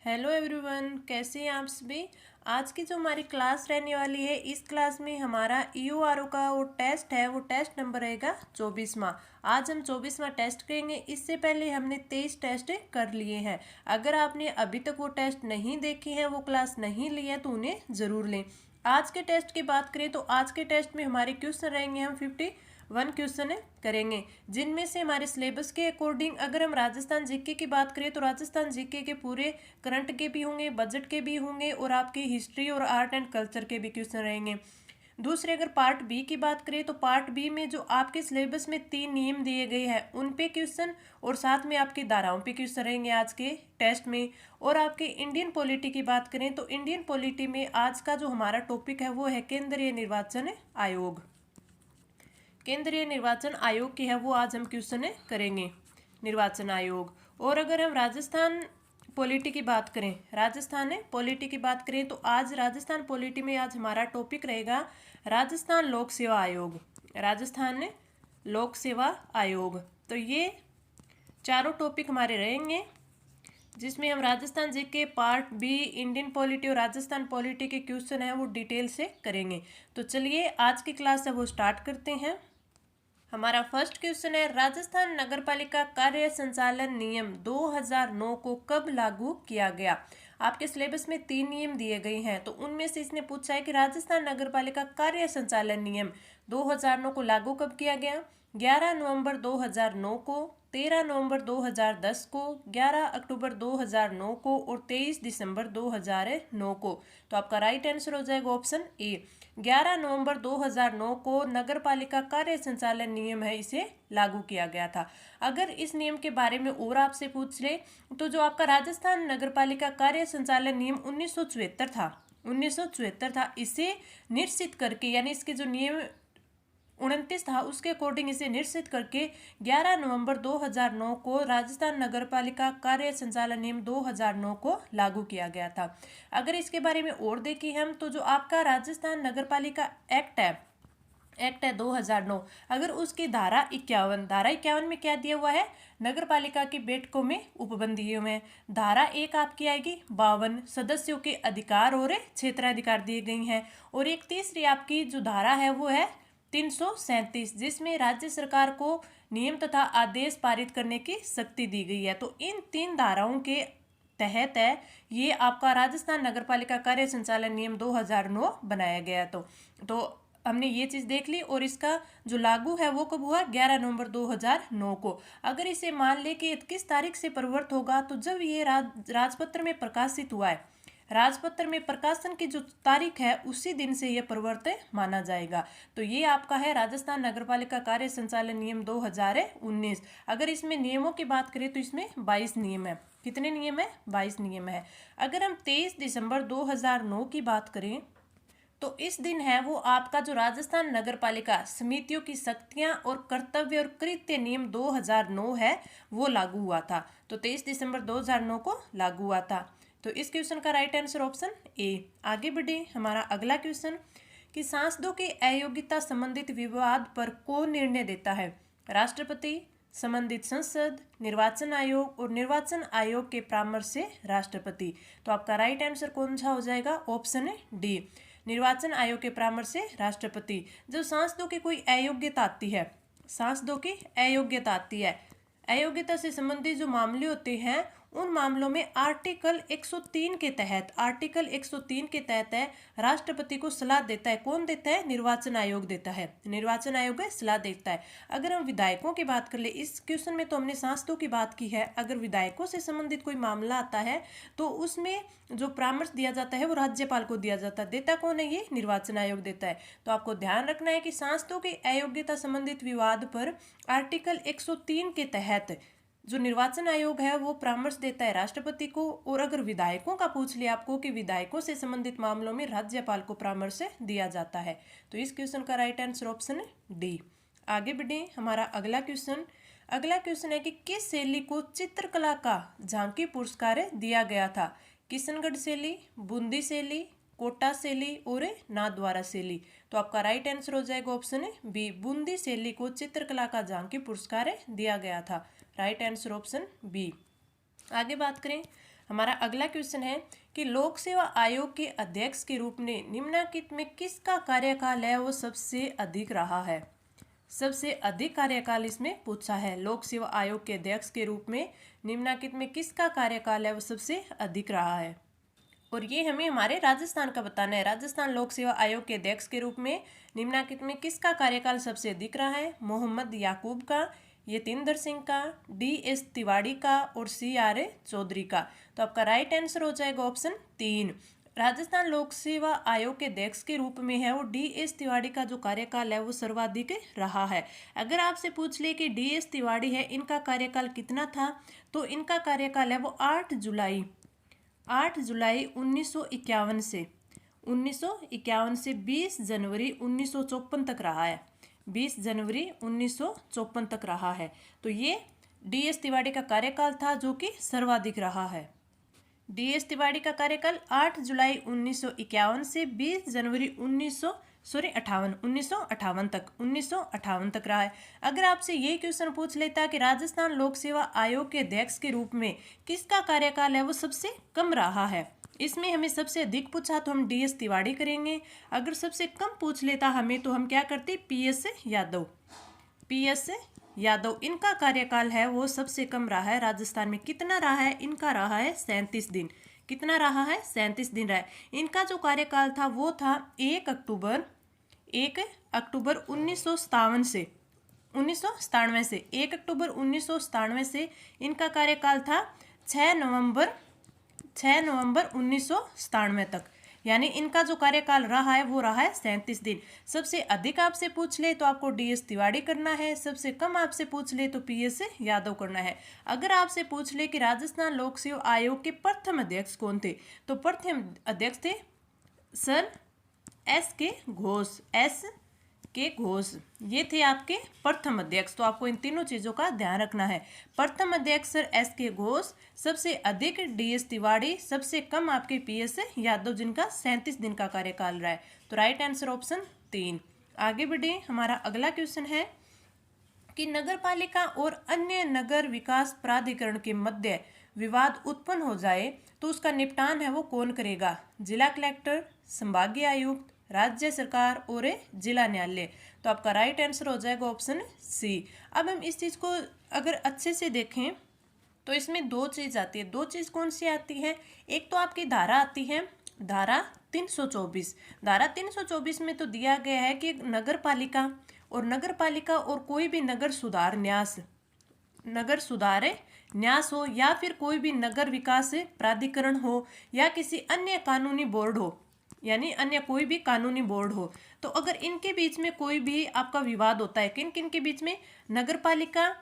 Hello everyone, कैसे हैं आप सभी। आज की जो हमारी क्लास रहने वाली है, इस क्लास में हमारा ईओआरओ का वो टेस्ट है, वो टेस्ट नंबर रहेगा 24वां। आज हम 24वां टेस्ट करेंगे। इससे पहले हमने 23 टेस्ट कर लिए हैं। अगर आपने अभी तक वो टेस्ट नहीं देखे हैं, वो क्लास नहीं ली है, तो उन्हें ज़रूर लें। आज के टेस्ट की बात करें तो आज के टेस्ट में हमारे क्वेश्चन रहेंगे, हम 51 क्वेश्चन करेंगे, जिनमें से हमारे सिलेबस के अकॉर्डिंग अगर हम राजस्थान जीके की बात करें तो राजस्थान जीके के पूरे करंट के भी होंगे, बजट के भी होंगे और आपकी हिस्ट्री और आर्ट एंड कल्चर के भी क्वेश्चन रहेंगे। दूसरे अगर पार्ट बी की बात करें तो पार्ट बी में जो आपके सिलेबस में 3 नियम दिए गए हैं उन पे क्वेश्चन और साथ में आपकी धाराओं पे क्वेश्चन रहेंगे आज के टेस्ट में। और आपके इंडियन पॉलिटी की बात करें तो इंडियन पॉलिटी में आज का जो हमारा टॉपिक है वो है केंद्रीय निर्वाचन आयोग। केंद्रीय निर्वाचन आयोग की है वो आज हम क्वेश्चन करेंगे, निर्वाचन आयोग। और अगर हम राजस्थान पॉलिटी की बात करें, राजस्थान पॉलिटी की बात करें तो आज राजस्थान पॉलिटी में आज हमारा टॉपिक रहेगा राजस्थान लोक सेवा आयोग। राजस्थान लोक सेवा आयोग। तो ये चारों टॉपिक हमारे रहेंगे, जिसमें हम Rajasthan GK part B, Indian polity और राजस्थान पॉलिटी के क्वेश्चन है वो डिटेल से करेंगे। तो चलिए आज की क्लास है वो स्टार्ट करते हैं। हमारा फर्स्ट क्वेश्चन है, राजस्थान नगरपालिका कार्य संचालन नियम 2009 को कब लागू किया गया। आपके सिलेबस में 3 नियम दिए गए हैं, तो उनमें से इसने पूछा है कि राजस्थान नगरपालिका कार्य संचालन नियम 2009 को लागू कब किया गया। 11 नवंबर 2009 को, 13 नवंबर 2010 को, 11 अक्टूबर 2009 को और 23 दिसंबर 2009 को। तो आपका राइट आंसर हो जाएगा ऑप्शन ए। 11 नवंबर 2009 को नगरपालिका कार्य संचालन नियम है, इसे लागू किया गया था। अगर इस नियम के बारे में और आपसे पूछ ले तो जो आपका राजस्थान नगरपालिका कार्य संचालन नियम 1974 था, 1974 था, इसे निश्चित करके यानी इसके जो नियम 29 था उसके अकॉर्डिंग इसे निश्चित करके 11 नवंबर 2009 को राजस्थान नगरपालिका कार्य संचालन नियम 2009 को लागू किया गया था। अगर इसके बारे में और देखें हम तो जो आपका राजस्थान नगरपालिका एक्ट है 2009, अगर उसकी धारा 51 में क्या दिया हुआ है, नगरपालिका की बैठकों में उपबंध दिए हुए हैं। धारा 1 आपकी आएगी 52, सदस्यों के अधिकार और क्षेत्राधिकार दिए गई हैं। और एक तीसरी आपकी जो धारा है वो है 337, जिसमें राज्य सरकार को नियम तथा आदेश पारित करने की शक्ति दी गई है। तो इन 3 धाराओं के तहत है ये आपका राजस्थान नगरपालिका कार्य संचालन नियम 2009 बनाया गया। तो हमने ये चीज़ देख ली। और इसका जो लागू है वो कब हुआ, 11 नवंबर 2009 को। अगर इसे मान ले कि किस तारीख से प्रवृत्त होगा, तो जब ये राजपत्र में प्रकाशित हुआ है, राजपत्र में प्रकाशन की जो तारीख है उसी दिन से यह प्रवर्तन माना जाएगा। तो ये आपका है राजस्थान नगरपालिका कार्य संचालन नियम 2019। अगर इसमें नियमों की बात करें तो इसमें 22 नियम है। कितने नियम है, 22 नियम है। अगर हम 23 दिसंबर 2009 की बात करें तो इस दिन है वो आपका जो राजस्थान नगरपालिका समितियों की शक्तियां और कर्तव्य और कृत्य नियम 2009 है वो लागू हुआ था। तो 23 दिसंबर 2009 को लागू हुआ था। तो इस क्वेश्चन का राइट आंसर ऑप्शन ए। आगे बढ़े, हमारा अगला क्वेश्चन कि सांसदों की अयोग्यता संबंधित विवाद पर कौन निर्णय देता है। राष्ट्रपति, संबंधित संसद, निर्वाचन आयोग और निर्वाचन आयोग के परामर्श से राष्ट्रपति। तो आपका राइट आंसर कौन सा हो जाएगा, ऑप्शन डी, निर्वाचन आयोग के परामर्श से राष्ट्रपति। जब सांसदों की कोई अयोग्यता आती है, सांसदों की अयोग्यता आती है, अयोग्यता से संबंधित जो मामले होते हैं उन मामलों में आर्टिकल 103 के तहत, आर्टिकल 103 के तहत है राष्ट्रपति को सलाह देता है। कौन देता है, निर्वाचन आयोग देता है, निर्वाचन आयोग सलाह देता है। अगर हम विधायकों की बात कर ले, इस क्वेश्चन में तो हमने सांसदों की बात की है। अगर विधायकों से संबंधित कोई मामला आता है तो उसमें जो परामर्श दिया जाता है वो राज्यपाल को दिया जाता है। देता कौन है, ये निर्वाचन आयोग देता है। तो आपको ध्यान रखना है कि सांसदों की अयोग्यता संबंधित विवाद पर आर्टिकल 103 के तहत जो निर्वाचन आयोग है वो परामर्श देता है राष्ट्रपति को। और अगर विधायकों का पूछ लिया आपको कि विधायकों से संबंधित मामलों में राज्यपाल को परामर्श दिया जाता है। तो इस क्वेश्चन का राइट आंसर ऑप्शन है डी। आगे बढ़े, हमारा अगला क्वेश्चन है कि किस शैली को चित्रकला का झांकी पुरस्कार दिया गया था। किशनगढ़ शैली, बूंदी शैली, कोटा शैली और नाथद्वारा शैली। तो आपका राइट आंसर हो जाएगा ऑप्शन है बी, बूंदी शैली को चित्रकला का झांकी पुरस्कार दिया गया था। Right answer option B. आगे बात करें, हमारा अगला क्वेश्चन है कि लोक सेवा आयोग के अध्यक्ष के रूप में निम्नलिखित में किसका कार्यकाल है वो सबसे अधिक रहा है। सबसे अधिक कार्यकाल इसमें पूछा है। लोक सेवा आयोग के अध्यक्ष के रूप में निम्नलिखित में किसका कार्यकाल है वो सबसे अधिक रहा है। और ये हमें हमारे राजस्थान का बताना है। राजस्थान लोक सेवा आयोग के अध्यक्ष के रूप में निम्नलिखित में किसका कार्यकाल सबसे अधिक रहा है। मोहम्मद याकूब का, यतीन्द्र सिंह का, DS तिवारी का और CR चौधरी का। तो आपका राइट आंसर हो जाएगा ऑप्शन 3। राजस्थान लोक सेवा आयोग के अध्यक्ष के रूप में है वो DS तिवारी का जो कार्यकाल है वो सर्वाधिक रहा है। अगर आपसे पूछ ले कि DS तिवारी है इनका कार्यकाल कितना था, तो इनका कार्यकाल है वो 8 जुलाई 1951 से 20 जनवरी 1954 तक रहा है। 20 जनवरी 1954 तक रहा है। तो ये DS तिवारी का कार्यकाल था जो कि सर्वाधिक रहा है। DS तिवारी का कार्यकाल 8 जुलाई 1951 से 20 जनवरी 1958 तक रहा है। अगर आपसे ये क्वेश्चन पूछ लेता कि राजस्थान लोक सेवा आयोग के अध्यक्ष के रूप में किसका कार्यकाल है वो सबसे कम रहा है, इसमें हमें सबसे अधिक पूछा तो हम DS तिवारी करेंगे। अगर सबसे कम पूछ लेता हमें तो हम क्या करते PS यादव इनका कार्यकाल है वो सबसे कम रहा है। राजस्थान में कितना रहा है, इनका रहा है 37 दिन। कितना रहा है, 37 दिन रहा है। इनका जो कार्यकाल था वो था 1 अक्टूबर 1997 से 1 अक्टूबर 1997 से इनका कार्यकाल था 6 नवंबर 1997 तक। यानी इनका जो कार्यकाल रहा है वो रहा है 37 दिन। सबसे अधिक आपसे पूछ ले तो आपको DS तिवारी करना है, सबसे कम आपसे पूछ ले तो PS यादव करना है। अगर आपसे पूछ ले कि राजस्थान लोक सेवा आयोग के प्रथम अध्यक्ष कौन थे, तो प्रथम अध्यक्ष थे सर SK घोष। ये थे आपके प्रथम अध्यक्ष। तो आपको इन तीनों चीज़ों का ध्यान रखना है। प्रथम अध्यक्ष सर SK घोष, सबसे अधिक DS तिवारी, सबसे कम आपके PS यादव जिनका 37 दिन का कार्यकाल रहा है। तो राइट आंसर ऑप्शन 3। आगे बढ़े, हमारा अगला क्वेश्चन है कि नगरपालिका और अन्य नगर विकास प्राधिकरण के मध्य विवाद उत्पन्न हो जाए तो उसका निपटान है वो कौन करेगा। जिला कलेक्टर, संभागीय आयुक्त, राज्य सरकार और जिला न्यायालय। तो आपका राइट आंसर हो जाएगा ऑप्शन C। अब हम इस चीज़ को अगर अच्छे से देखें तो इसमें दो चीज़ आती है। दो चीज़ कौन सी आती है, एक तो आपकी धारा आती है धारा 324। धारा 324 में तो दिया गया है कि नगर पालिका और कोई भी नगर सुधार न्यास हो या फिर कोई भी नगर विकास प्राधिकरण हो या किसी अन्य कानूनी बोर्ड हो, यानी अन्य कोई भी कानूनी बोर्ड हो, तो अगर इनके बीच में कोई भी आपका विवाद होता है, किन किन के बीच में, नगर पालिका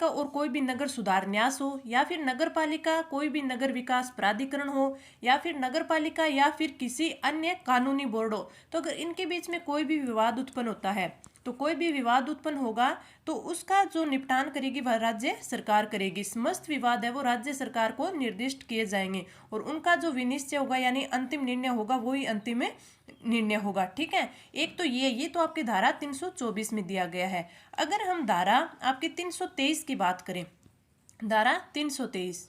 और कोई भी नगर सुधार न्यास हो या फिर नगर पालिका कोई भी नगर विकास प्राधिकरण हो या फिर नगर पालिका या फिर किसी अन्य कानूनी बोर्ड हो, तो अगर इनके बीच में कोई भी विवाद उत्पन्न होता है तो कोई भी विवाद उत्पन्न होगा तो उसका जो निपटान करेगी वह राज्य सरकार करेगी। समस्त विवाद है वो राज्य सरकार को निर्दिष्ट किए जाएंगे और उनका जो विनिश्चय होगा यानी अंतिम निर्णय होगा वही अंतिम निर्णय होगा। ठीक है, एक तो ये तो आपकी धारा 324 में दिया गया है। अगर हम धारा आपकी 323 की बात करें, धारा 323,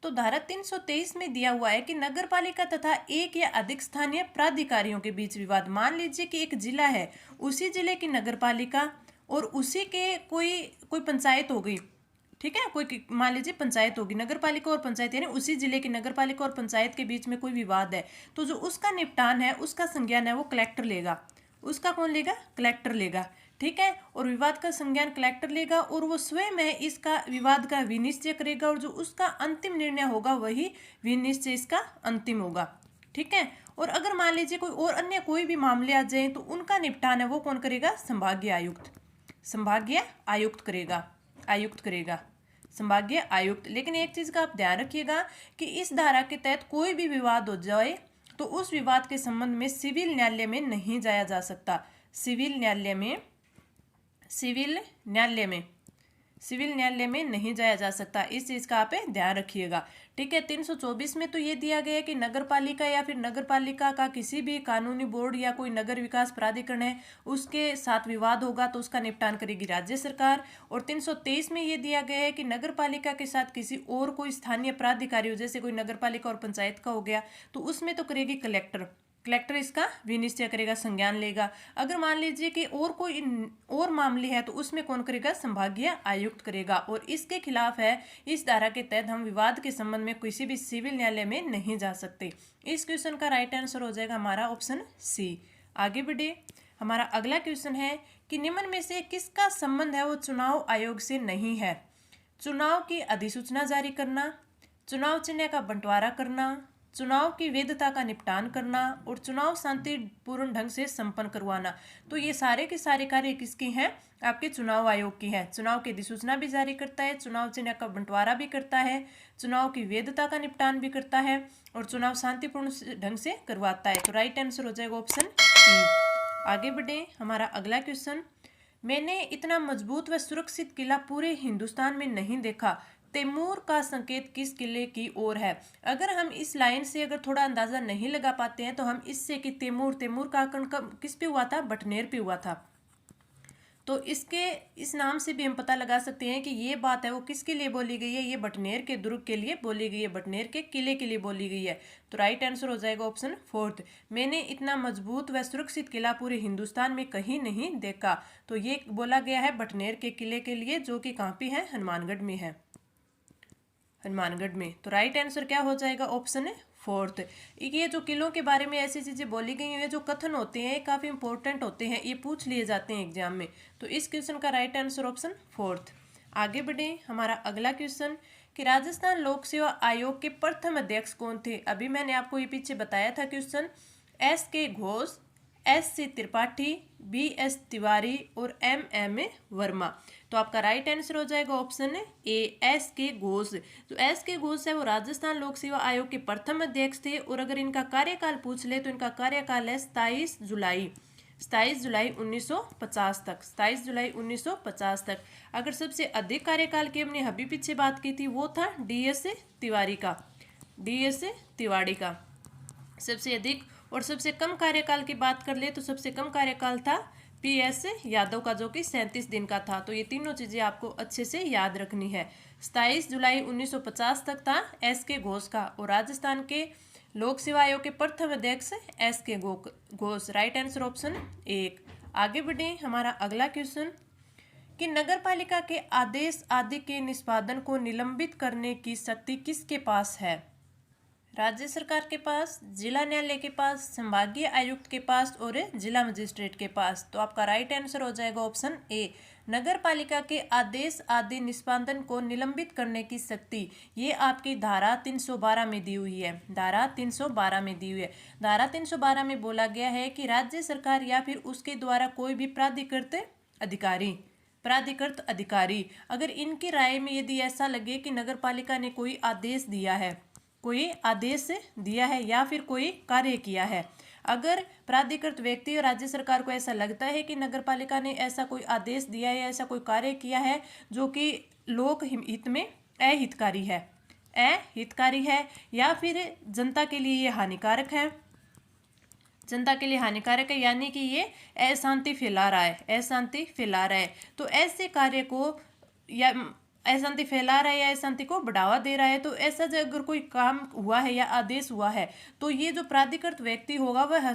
तो धारा 323 में दिया हुआ है कि नगर पालिका तथा एक या अधिक स्थानीय प्राधिकारियों के बीच विवाद। मान लीजिए कि एक जिला है, उसी जिले की नगर पालिका और उसी के कोई पंचायत हो गई। ठीक है, कोई मान लीजिए पंचायत होगी, नगर पालिका और पंचायत यानी उसी जिले की नगर पालिका और पंचायत के बीच में कोई विवाद है, तो जो उसका निपटान है उसका संज्ञान है वो कलेक्टर लेगा। उसका कौन लेगा, कलेक्टर लेगा। ठीक है, और विवाद का संज्ञान कलेक्टर लेगा और वो स्वयं है इसका विवाद का विनिश्चय करेगा और जो उसका अंतिम निर्णय होगा वही विनिश्चय इसका अंतिम होगा। ठीक है, और अगर मान लीजिए कोई और अन्य कोई भी मामले आ जाए तो उनका निपटान है वो कौन करेगा, संभागीय आयुक्त करेगा संभागीय आयुक्त। लेकिन एक चीज का आप ध्यान रखिएगा कि इस धारा के तहत कोई भी विवाद हो जाए तो उस विवाद के संबंध में सिविल न्यायालय में नहीं जाया जा सकता। सिविल न्यायालय में नहीं जाया जा सकता। इस चीज का आप ध्यान रखिएगा। ठीक है। 324 में तो ये दिया गया है कि नगर पालिका या फिर नगर पालिका का किसी भी कानूनी बोर्ड या कोई नगर विकास प्राधिकरण है उसके साथ विवाद होगा तो उसका निपटान करेगी राज्य सरकार। और 323 में ये दिया गया है कि नगर पालिका के साथ किसी और कोई स्थानीय प्राधिकारी हो, जैसे कोई नगर पालिका और पंचायत का हो गया, तो उसमें तो करेगी कलेक्टर। कलेक्टर इसका विनिश्चय करेगा, संज्ञान लेगा। अगर मान लीजिए कि और कोई और मामले है तो उसमें कौन करेगा, संभागीय आयुक्त करेगा। और इसके खिलाफ है, इस धारा के तहत हम विवाद के संबंध में किसी भी सिविल न्यायालय में नहीं जा सकते। इस क्वेश्चन का राइट आंसर हो जाएगा हमारा ऑप्शन सी। आगे बढ़े, हमारा अगला क्वेश्चन है कि निम्न में से किसका संबंध है वो चुनाव आयोग से नहीं है। चुनाव की अधिसूचना जारी करना, चुनाव चिन्ह का बंटवारा करना, चुनाव की वैधता का निपटान करना और चुनाव शांतिपूर्ण ढंग से संपन्न करवाना। तो ये सारे के सारे कार्य किसकी हैं, आपके चुनाव आयोग की है। चुनाव की अधिसूचना भी जारी करता है, चुनाव चिन्ह का बंटवारा भी करता है, चुनाव की वैधता का निपटान भी करता है और चुनाव शांतिपूर्ण ढंग से करवाता है। तो राइट आंसर हो जाएगा ऑप्शन ई। आगे बढ़े, हमारा अगला क्वेश्चन, मैंने इतना मजबूत व सुरक्षित किला पूरे हिंदुस्तान में नहीं देखा, तैमूर का संकेत किस किले की ओर है। अगर हम इस लाइन से अगर थोड़ा अंदाजा नहीं लगा पाते हैं तो हम इससे कि तैमूर का आक्रमण किस पे हुआ था, बटनेर पे हुआ था, तो इसके इस नाम से भी हम पता लगा सकते हैं कि ये बात है वो किसके लिए बोली गई है, ये बटनेर के दुर्ग के लिए बोली गई है, बटनेर के किले के लिए बोली गई है। तो राइट आंसर हो जाएगा ऑप्शन फोर्थ, मैंने इतना मजबूत व सुरक्षित किला पूरे हिंदुस्तान में कहीं नहीं देखा। तो ये बोला गया है बटनेर के किले के लिए, जो कि कहाँ पे है, हनुमानगढ़ में है, हनुमानगढ़ में। तो राइट आंसर क्या हो जाएगा, ऑप्शन है फोर्थ। ये जो किलों के बारे में ऐसी चीजें बोली गई हैं, जो कथन होते हैं काफी इंपॉर्टेंट होते हैं, ये पूछ लिए जाते हैं एग्जाम में। तो इस क्वेश्चन का राइट आंसर ऑप्शन फोर्थ। आगे बढ़े, हमारा अगला क्वेश्चन कि राजस्थान लोक सेवा आयोग के प्रथम अध्यक्ष कौन थे। अभी मैंने आपको ये पीछे बताया था question, S K Ghosh, S C Tripathi, B S Tiwari और एम वर्मा। तो आपका राइट आंसर हो जाएगा option A, S K Ghosh. जो एस के घोष है वो राजस्थान लोक सेवा आयोग के प्रथम अध्यक्ष थे। और अगर इनका कार्यकाल पूछ ले तो इनका कार्यकाल है 27 जुलाई 1950 तक, 27 जुलाई 1950 तक। अगर सबसे अधिक कार्यकाल की हमने अभी पीछे बात की थी वो था डी.एस. तिवारी का, डी.एस. तिवारी का सबसे अधिक। और सबसे कम कार्यकाल की बात कर ले तो सबसे कम कार्यकाल था पी.एस. यादव का, जो कि 37 दिन का था। तो ये तीनों चीजें आपको अच्छे से याद रखनी है। 27 जुलाई 1950 तक था एस के घोष का। और राजस्थान के लोक सेवा आयोग के प्रथम अध्यक्ष S K Ghosh. Right answer option 1। आगे बढ़े, हमारा अगला क्वेश्चन कि नगर पालिका के आदेश आदि के निष्पादन को निलंबित करने की शक्ति किसके पास है। राज्य सरकार के पास, जिला न्यायालय के पास, संभागीय आयुक्त के पास और जिला मजिस्ट्रेट के पास। तो आपका राइट आंसर हो जाएगा ऑप्शन ए, नगर पालिका के आदेश आदि निष्पादन को निलंबित करने की शक्ति ये आपकी धारा 312 में दी हुई है। धारा 312 में दी हुई है। धारा 312 में बोला गया है कि राज्य सरकार या फिर उसके द्वारा कोई भी प्राधिकृत अधिकारी अगर इनकी राय में यदि ऐसा लगे कि नगर पालिका ने कोई आदेश दिया है या फिर कोई कार्य किया है, अगर प्राधिकृत व्यक्ति और राज्य सरकार को ऐसा लगता है कि नगर पालिका ने ऐसा कोई आदेश दिया है या ऐसा कोई कार्य किया है जो कि लोक हित में अहितकारी है या फिर जनता के लिए ये हानिकारक है, यानी कि ये अशांति फैला रहा है, तो ऐसे कार्य को या अशांति फैला रहा है या अशांति को बढ़ावा दे रहा है, तो ऐसा अगर कोई काम हुआ है या आदेश हुआ है तो ये जो प्राधिकृत व्यक्ति होगा वह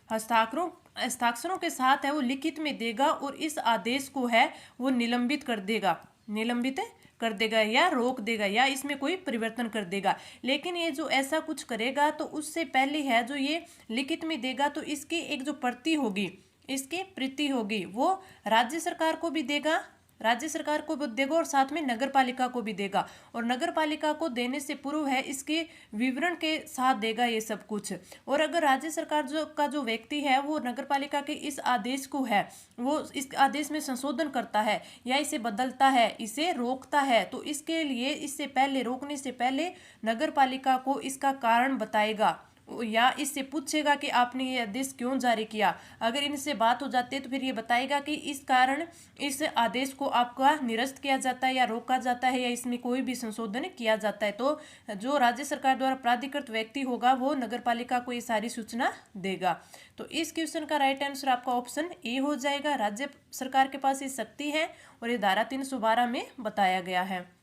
हस्ताक्षरों के साथ है वो लिखित में देगा और इस आदेश को है वो निलंबित कर देगा या रोक देगा या इसमें कोई परिवर्तन कर देगा। लेकिन ये जो ऐसा कुछ करेगा तो उससे पहले है जो ये लिखित में देगा तो इसकी एक जो प्रति होगी वो राज्य सरकार को भी देगा और साथ में नगर पालिका को भी देगा। और नगर पालिका को देने से पूर्व है इसके विवरण के साथ देगा ये सब कुछ। और अगर राज्य सरकार का जो व्यक्ति है वो नगर पालिका के इस आदेश को है वो इस आदेश में संशोधन करता है या इसे बदलता है, इसे रोकता है, तो इसके लिए रोकने से पहले नगर पालिका को इसका कारण बताएगा या इससे पूछेगा कि आपने ये आदेश क्यों जारी किया। अगर इनसे बात हो जाती है तो फिर ये बताएगा कि इस कारण इस आदेश को आपका निरस्त किया जाता है या रोका जाता है या इसमें कोई भी संशोधन किया जाता है। तो जो राज्य सरकार द्वारा प्राधिकृत व्यक्ति होगा वो नगर पालिका को ये सारी सूचना देगा। तो इस क्वेश्चन का राइट आंसर आपका ऑप्शन ए हो जाएगा। राज्य सरकार के पास ये शक्ति है और ये धारा 312 में बताया गया है।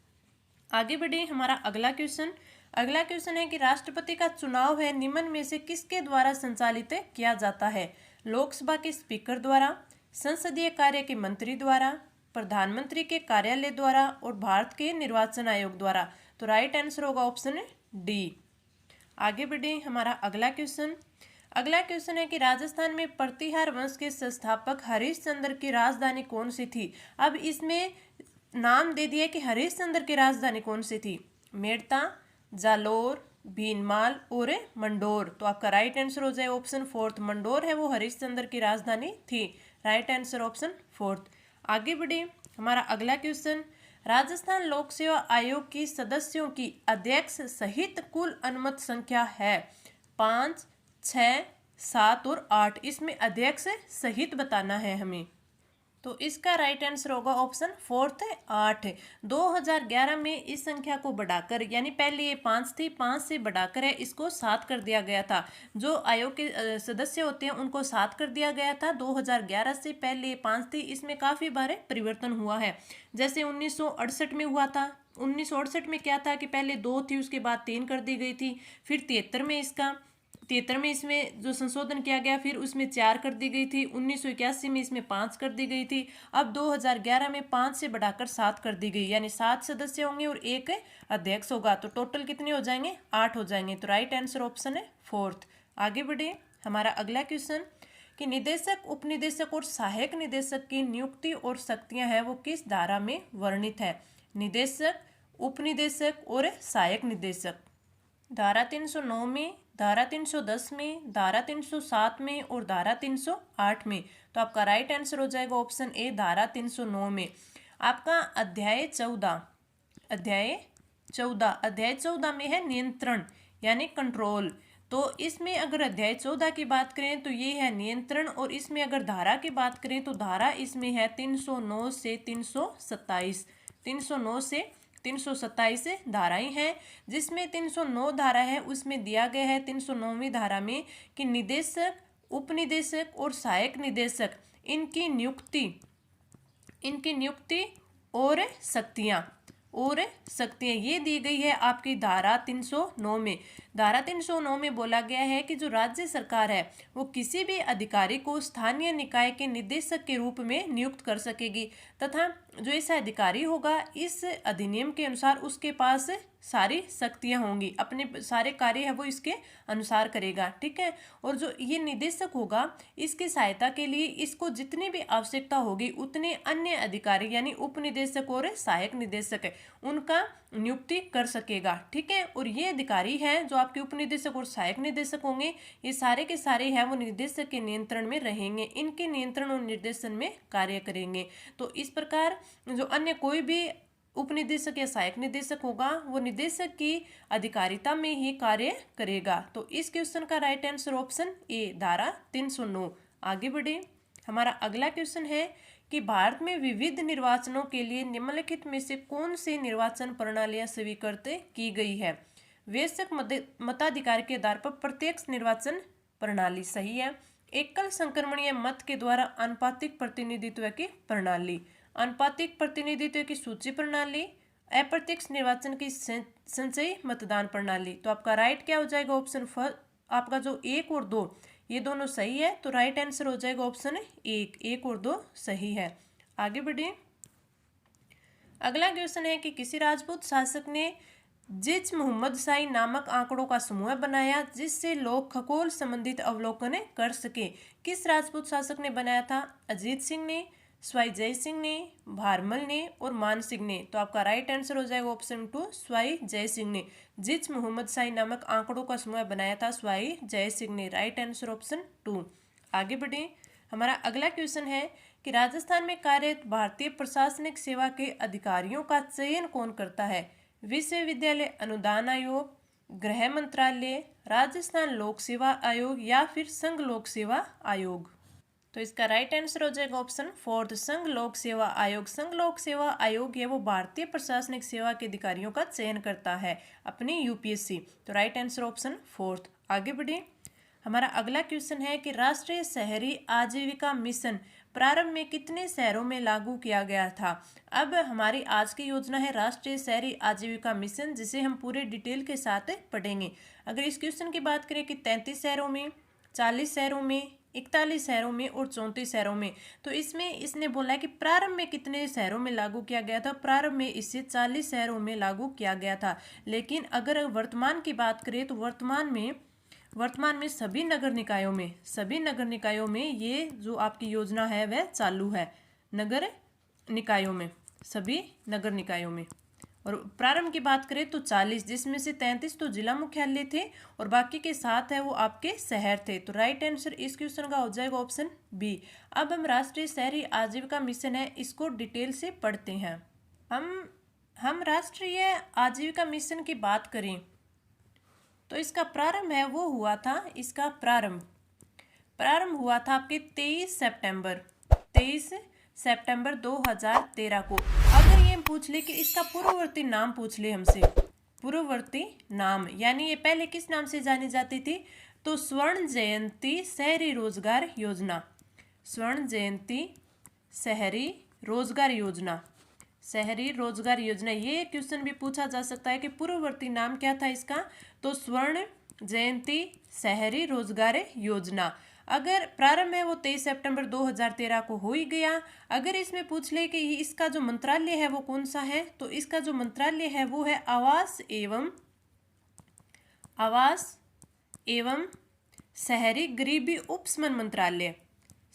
आगे बढ़े हमारा अगला क्वेश्चन है कि राष्ट्रपति का चुनाव है निम्न में से किसके द्वारा संचालित किया जाता है। लोकसभा के स्पीकर द्वारा, संसदीय कार्य के मंत्री द्वारा, प्रधानमंत्री के कार्यालय द्वारा और भारत के निर्वाचन आयोग द्वारा। तो राइट आंसर होगा ऑप्शन डी। आगे बढ़े हमारा अगला क्वेश्चन है कि राजस्थान में प्रतिहार वंश के संस्थापक हरिश्चंद्र की राजधानी कौन सी थी। अब इसमें नाम दे दिया कि हरिश्चंद्र की राजधानी कौन सी थी। मेड़ता, जालोर, भीनमाल और मंडोर। तो आपका राइट आंसर हो जाए ऑप्शन फोर्थ, मंडोर है वो हरिश्चंद्र की राजधानी थी। Right answer option fourth. आगे बढ़े हमारा अगला क्वेश्चन, राजस्थान लोक सेवा आयोग की सदस्यों की अध्यक्ष सहित कुल अनुमत संख्या है 5, 6, 7 और 8। इसमें अध्यक्ष सहित बताना है हमें। तो इसका राइट आंसर होगा ऑप्शन फोर्थ 8। 2011 में इस संख्या को बढ़ाकर, यानी पहले ये 5 थी, 5 से बढ़ाकर है इसको 7 कर दिया गया था। जो आयोग के सदस्य होते हैं उनको 7 कर दिया गया था 2011 से। पहले ये 5 थी, इसमें काफ़ी बार परिवर्तन हुआ है। जैसे 1968 में हुआ था। 1968 में क्या था कि पहले 2 थी, उसके बाद 3 कर दी गई थी। फिर 73 में इसमें जो संशोधन किया गया, फिर उसमें 4 कर दी गई थी। 1981 में इसमें 5 कर दी गई थी। अब 2011 में 5 से बढ़ाकर 7 कर दी गई, यानी 7 सदस्य होंगे और 1 अध्यक्ष होगा। तो टोटल कितने हो जाएंगे, 8 हो जाएंगे। तो राइट आंसर ऑप्शन है फोर्थ। आगे बढ़े हमारा अगला क्वेश्चन कि निदेशक, उपनिदेशक और सहायक निदेशक की नियुक्ति और शक्तियां हैं वो किस धारा में वर्णित है। निदेशक, उपनिदेशक और सहायक निदेशक धारा 309 में, धारा 310 में, धारा 307 में और धारा 308 में। तो आपका राइट आंसर हो जाएगा ऑप्शन ए, धारा 309 में। आपका अध्याय 14 में है नियंत्रण यानी कंट्रोल। तो इसमें अगर अध्याय 14 की बात करें तो ये है नियंत्रण, और इसमें अगर धारा की बात करें तो धारा इसमें है 309 से 327। 309 से 327 धाराएं हैं, जिसमें 309 धारा है उसमें दिया गया है 309वीं धारा में कि निदेशक, उपनिदेशक और सहायक निदेशक इनकी नियुक्ति और शक्तियां ये दी गई है आपकी धारा 309 में। धारा 309 में बोला गया है कि जो राज्य सरकार है वो किसी भी अधिकारी को स्थानीय निकाय के निदेशक के रूप में नियुक्त कर सकेगी, तथा जो ऐसा अधिकारी होगा इस अधिनियम के अनुसार उसके पास सारी शक्तियां होंगी, अपने सारे कार्य है वो इसके अनुसार करेगा। ठीक है। और जो ये निदेशक होगा इसकी सहायता के लिए इसको जितनी भी आवश्यकता होगी उतने अन्य अधिकारी यानी उपनिदेशक और सहायक निदेशक है उनका नियुक्ति कर सकेगा। ठीक है। और ये अधिकारी हैं जो आपके उपनिदेशक और सहायक निदेशक होंगे, ये सारे के सारे हैं वो निदेशक के नियंत्रण में रहेंगे, इनके नियंत्रण और निर्देशन में कार्य करेंगे। तो इस प्रकार जो अन्य कोई भी उपनिदेशक या सहायक निदेशक होगा वो निदेशक की अधिकारिता में ही कार्य करेगा। तो इस क्वेश्चन का राइट आंसर ऑप्शन ए, धारा 309। आगे बढ़े हमारा अगला क्वेश्चन है कि भारत में विविध निर्वाचनों के लिए निम्नलिखित में से कौन सी निर्वाचन प्रणालियां स्वीकृत की गई है। वैश्विक मताधिकार के आधार पर प्रत्यक्ष निर्वाचन प्रणाली सही है। एकल संक्रमणीय मत के द्वारा आनुपातिक प्रतिनिधित्व की प्रणाली, आनुपातिक प्रतिनिधित्व की सूची प्रणाली, अप्रत्यक्ष निर्वाचन की संचयी मतदान प्रणाली। तो आपका राइट क्या हो जाएगा ऑप्शन फर्स्ट, आपका जो 1 और 2 ये दोनों सही है। तो राइट आंसर हो जाएगा ऑप्शन 1 और 2 सही है। आगे बढ़े अगला क्वेश्चन है कि किसी राजपूत शासक ने जिच मोहम्मद शाही नामक आंकड़ों का समूह बनाया जिससे लोग खगोल संबंधित अवलोकन कर सके। किस राजपूत शासक ने बनाया था। अजीत सिंह ने, स्वाई जय सिंह ने, भारमल ने और मान सिंह ने। तो आपका राइट आंसर हो जाएगा ऑप्शन 2, स्वाई जय सिंह ने। जिच मोहम्मद शाही नामक आंकड़ों का समूह बनाया था स्वाई जय सिंह ने। Right answer option 2। आगे बढ़े हमारा अगला क्वेश्चन है कि राजस्थान में कार्यरत भारतीय प्रशासनिक सेवा के अधिकारियों का चयन कौन करता है। विश्वविद्यालय अनुदान आयोग, गृह मंत्रालय, राजस्थान लोक सेवा आयोग या फिर संघ लोक सेवा आयोग। तो इसका राइट आंसर हो जाएगा ऑप्शन फोर्थ, संघ लोक सेवा आयोग। संघ लोक सेवा आयोग है वो भारतीय प्रशासनिक सेवा के अधिकारियों का चयन करता है अपनी यूपीएससी। तो राइट आंसर ऑप्शन फोर्थ। आगे बढ़े, हमारा अगला क्वेश्चन है कि राष्ट्रीय शहरी आजीविका मिशन प्रारंभ में कितने शहरों में लागू किया गया था। अब हमारी आज की योजना है राष्ट्रीय शहरी आजीविका मिशन, जिसे हम पूरे डिटेल के साथ पढ़ेंगे। अगर इस क्वेश्चन की बात करें कि 33 शहरों में, 40 शहरों में, 41 शहरों में और 34 शहरों में, तो इसमें इसने बोला है कि प्रारंभ में कितने शहरों में लागू किया गया था। प्रारंभ में इसे 40 शहरों में लागू किया गया था। लेकिन अगर वर्तमान की बात करें तो वर्तमान में सभी नगर निकायों में ये जो आपकी योजना है वह चालू है। नगर निकायों में, सभी नगर निकायों में। और प्रारंभ की बात करें तो 40, जिसमें से 33 तो जिला मुख्यालय थे और बाकी के 7 है वो आपके शहर थे। तो राइट आंसर इस क्वेश्चन का हो जाएगा ऑप्शन बी। अब हम राष्ट्रीय शहरी आजीविका मिशन है इसको डिटेल से पढ़ते हैं। हम राष्ट्रीय आजीविका मिशन की बात करें तो इसका प्रारंभ है वो हुआ था, इसका प्रारंभ हुआ था आपके 23 सितंबर 2013 को। अगर ये पूछ ले कि इसका पूर्ववर्ती नाम पूछ ले हमसे, पूर्ववर्ती नाम यानी ये पहले किस नाम से जानी जाती थी, तो स्वर्ण जयंती शहरी रोजगार योजना। स्वर्ण जयंती शहरी रोजगार योजना, शहरी रोजगार योजना। ये क्वेश्चन भी पूछा जा सकता है कि पूर्ववर्ती नाम क्या था इसका, तो स्वर्ण जयंती शहरी रोजगार योजना। अगर प्रारंभ है वो 23 सितंबर 2013 को हो ही गया। अगर इसमें पूछ ले कि इसका जो मंत्रालय है वो कौन सा है, तो इसका जो मंत्रालय है वो है आवास एवं शहरी गरीबी उपशमन मंत्रालय,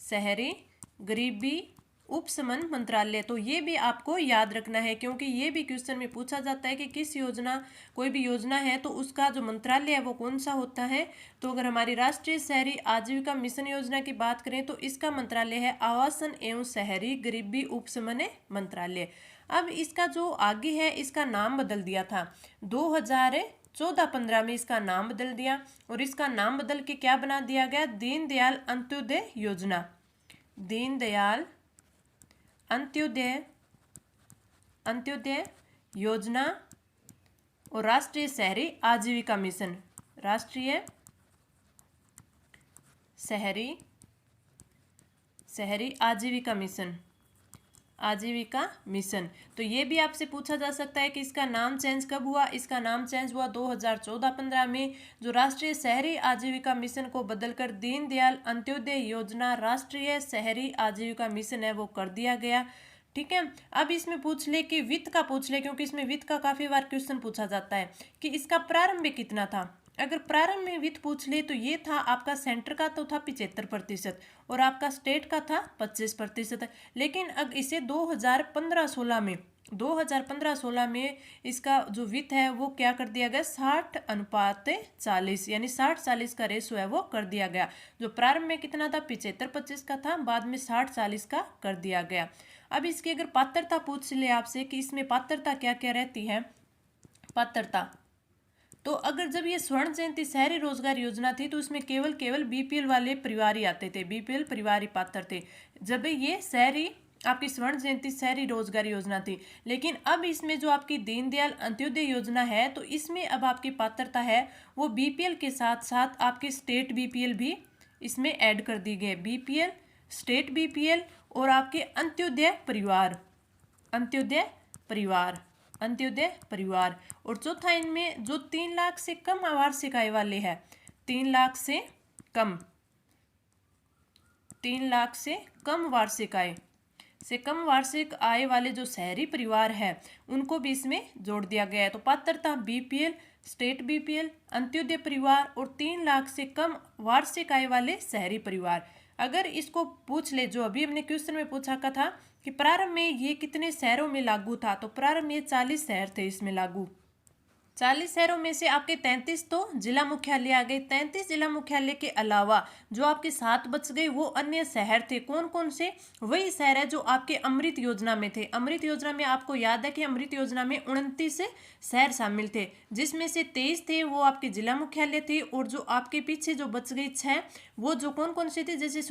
शहरी गरीबी उपशमन मंत्रालय। तो ये भी आपको याद रखना है, क्योंकि ये भी क्वेश्चन में पूछा जाता है कि किस योजना, कोई भी योजना है तो उसका जो मंत्रालय है वो कौन सा होता है। तो अगर हमारी राष्ट्रीय शहरी आजीविका मिशन योजना की बात करें तो इसका मंत्रालय है आवासन एवं शहरी गरीबी उपशमन मंत्रालय। अब इसका जो आगे है इसका नाम बदल दिया था 2014-15 में, इसका नाम बदल दिया और इसका नाम बदल के क्या बना दिया गया, दीनदयाल अंत्योदय योजना। दीनदयाल अंत्योदय योजना और राष्ट्रीय शहरी आजीविका मिशन, राष्ट्रीय शहरी आजीविका मिशन। तो ये भी आपसे पूछा जा सकता है कि इसका नाम चेंज कब हुआ। इसका नाम चेंज हुआ 2014-15 में, जो राष्ट्रीय शहरी आजीविका मिशन को बदलकर दीनदयाल अंत्योदय योजना राष्ट्रीय शहरी आजीविका मिशन है वो कर दिया गया। ठीक है। अब इसमें पूछ ले कि वित्त का पूछ ले, क्योंकि इसमें वित्त का काफी बार क्वेश्चन पूछा जाता है कि इसका प्रारंभ में कितना था। अगर प्रारंभ में वित्त पूछ ले तो ये था आपका सेंटर का तो था 75% और आपका स्टेट का था 25%। लेकिन अब इसे 2015-16 में इसका जो वित्त है वो क्या कर दिया गया, 60:40 यानी 60-40 का रेशो है वो कर दिया गया। जो प्रारंभ में कितना था 75-25 का था, बाद में 60-40 का कर दिया गया। अब इसकी अगर पात्रता पूछ ले आपसे कि इसमें पात्रता क्या क्या रहती है, पात्रता तो अगर जब ये स्वर्ण जयंती शहरी रोजगार योजना थी तो इसमें केवल बीपीएल वाले परिवार ही आते थे, बीपीएल परिवार ही पात्र थे जब ये शहरी आपकी स्वर्ण जयंती शहरी रोजगार योजना थी। लेकिन अब इसमें जो आपकी दीनदयाल अंत्योदय योजना है तो इसमें अब आपकी पात्रता है वो बीपीएल के साथ साथ आपके स्टेट बीपीएल भी इसमें ऐड कर दी गई, बीपीएल, स्टेट बीपीएल और आपके अंत्योदय परिवार। और चौथा इनमें जो 3 लाख से कम वार्षिक आय वाले हैं, 3 लाख से कम वार्षिक आय वाले जो शहरी परिवार है उनको भी इसमें जोड़ दिया गया है। तो पात्रता बीपीएल, स्टेट बीपीएल, अंत्योदय परिवार और 3 लाख से कम वार्षिक आय वाले शहरी परिवार। अगर इसको पूछ ले, जो अभी हमने क्वेश्चन में पूछा था कि प्रारंभ में ये कितने शहरों में लागू था, तो प्रारंभ में 40 शहर थे इसमें लागू, 40 शहरों में से आपके 33 तो जिला मुख्यालय आ गए। 33 जिला मुख्यालय के अलावा जो आपके 7 बच गए वो अन्य शहर थे। कौन कौन से? वही शहर है जो आपके अमृत योजना में थे। अमृत योजना में आपको याद है कि अमृत योजना में 29 शहर शामिल थे, जिसमें से 23 थे वो आपके जिला मुख्यालय थे, और जो आपके पीछे जो बच गई 6 वो जो कौन कौन से थे, जैसे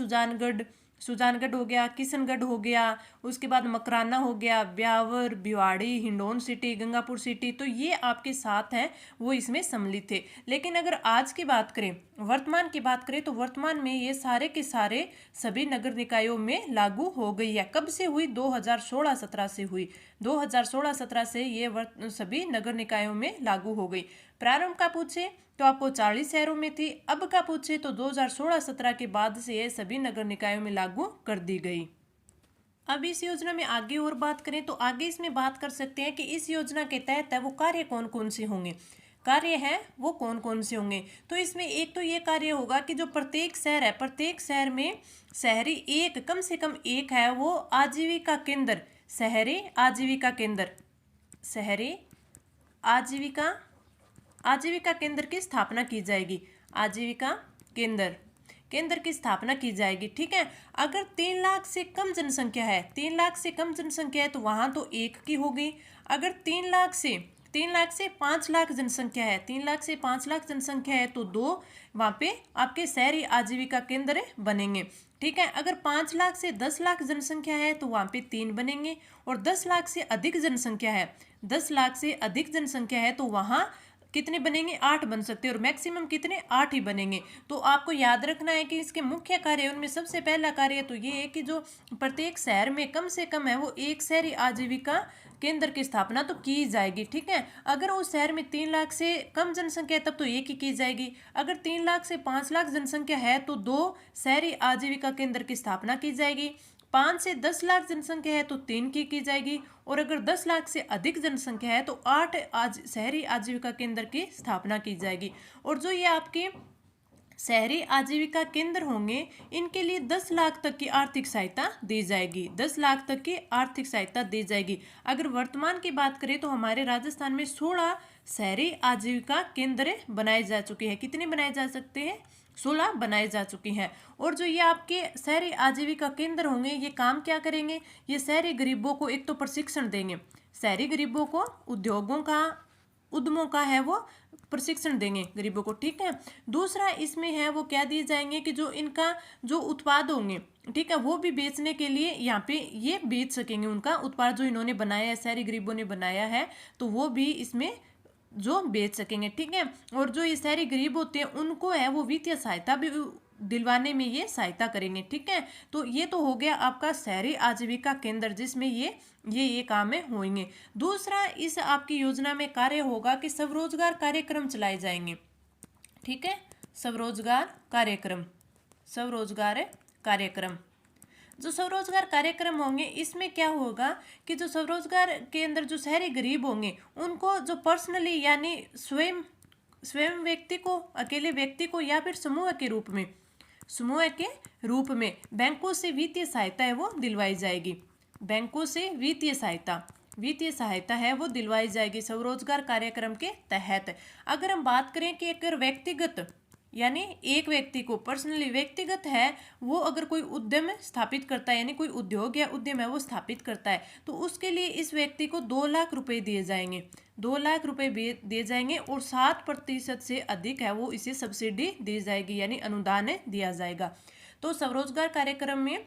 सुजानगढ़ हो गया, किशनगढ़ हो गया, उसके बाद मकराना हो गया, ब्यावर, भिवाड़ी, हिंडौन सिटी, गंगापुर सिटी, तो ये आपके 7 हैं वो इसमें सम्मिलित थे। लेकिन अगर आज की बात करें, वर्तमान की बात करें, तो वर्तमान में ये सारे के सारे सभी नगर निकायों में लागू हो गई है। कब से हुई? 2016-17 से हुई। 2016-17 से ये सभी नगर निकायों में लागू हो गई। प्रारंभ का पूछे तो आपको 40 शहरों में थी, अब का पूछे तो 2016-17 के बाद से ये सभी नगर निकायों में लागू कर दी गई। अब इस योजना में आगे और बात करें तो आगे इसमें बात कर सकते हैं कि इस योजना के तहत है वो कार्य कौन कौन से होंगे। कार्य है वो कौन कौन से होंगे, तो इसमें एक तो ये कार्य होगा कि जो प्रत्येक शहर है, प्रत्येक शहर में शहरी एक, कम से कम एक है वो आजीविका केंद्र, शहरी आजीविका केंद्र, शहरी आजीविका केंद्र की स्थापना की जाएगी। आजीविका केंद्र की स्थापना की जाएगी। ठीक है। अगर 3 लाख से कम जनसंख्या है, 3 लाख से कम जनसंख्या है तो वहां तो एक की होगी। अगर 3 लाख से 5 लाख जनसंख्या है, 3 लाख से 5 लाख जनसंख्या है तो 2 वहां पे आपके शहरी आजीविका केंद्र बनेंगे। ठीक है। अगर 5 लाख से 10 लाख जनसंख्या है तो वहां पे 3 बनेंगे, और 10 लाख से अधिक जनसंख्या है, 10 लाख से अधिक जनसंख्या है तो वहां कितने बनेंगे? 8 बन सकते हैं, और मैक्सिमम कितने? 8 ही बनेंगे। तो आपको याद रखना है कि इसके मुख्य कार्य, उनमें सबसे पहला कार्य तो ये है कि जो प्रत्येक शहर में कम से कम है वो एक शहरी आजीविका केंद्र की स्थापना तो की जाएगी। ठीक है। अगर उस शहर में 3 लाख से कम जनसंख्या है तब तो एक ही की जाएगी। अगर 3 लाख से 5 लाख जनसंख्या है तो 2 शहरी आजीविका केंद्र की स्थापना की जाएगी। 5 से 10 लाख जनसंख्या है तो 3 की जाएगी, और अगर 10 लाख से अधिक जनसंख्या है तो 8 शहरी आजीविका केंद्र की स्थापना की जाएगी। और जो ये आपके शहरी आजीविका केंद्र होंगे इनके लिए 10 लाख तक की आर्थिक सहायता दी जाएगी। 10 लाख तक की आर्थिक सहायता दी जाएगी। अगर वर्तमान की बात करें तो हमारे राजस्थान में 16 शहरी आजीविका केंद्र बनाए जा चुके हैं। कितने बनाए जा सकते हैं? 16 बनाए जा चुके हैं। और जो ये आपके शहरी आजीविका केंद्र होंगे ये काम क्या करेंगे? ये शहरी गरीबों को एक तो प्रशिक्षण देंगे, शहरी गरीबों को उद्यमों का है वो प्रशिक्षण देंगे गरीबों को। ठीक है। दूसरा इसमें है वो क्या दिए जाएंगे कि जो इनका जो उत्पाद होंगे, ठीक है, वो भी बेचने के लिए यहाँ पे ये बेच सकेंगे। उनका उत्पाद जो इन्होंने बनाया है, शहरी गरीबों ने बनाया है, तो वो भी इसमें जो बेच सकेंगे। ठीक है। और जो ये शहरी गरीब होते हैं उनको है वो वित्तीय सहायता भी दिलवाने में ये सहायता करेंगे। ठीक है। तो ये तो हो गया आपका शहरी आजीविका केंद्र, जिसमें ये काम में होंगे। दूसरा इस आपकी योजना में कार्य होगा कि स्वरोजगार कार्यक्रम चलाए जाएंगे। ठीक है। स्वरोजगार कार्यक्रम जो स्वरोजगार कार्यक्रम होंगे इसमें क्या होगा कि जो स्वरोजगार के अंदर जो शहरी गरीब होंगे उनको जो पर्सनली यानी स्वयं व्यक्ति को, अकेले व्यक्ति को, या फिर समूह के रूप में बैंकों से वित्तीय सहायता है वो दिलवाई जाएगी। बैंकों से वित्तीय सहायता है वो दिलवाई जाएगी स्वरोजगार कार्यक्रम के तहत। अगर हम बात करें कि अगर व्यक्तिगत यानी एक व्यक्ति को पर्सनली व्यक्तिगत है वो अगर कोई उद्यम स्थापित करता है, यानी कोई उद्योग या उद्यम है वो स्थापित करता है, तो उसके लिए इस व्यक्ति को 2 लाख रुपए दिए जाएंगे। 2 लाख रुपए दिए जाएंगे, और 7% से अधिक है वो इसे सब्सिडी दी जाएगी, यानी अनुदान दिया जाएगा। तो स्वरोजगार कार्यक्रम में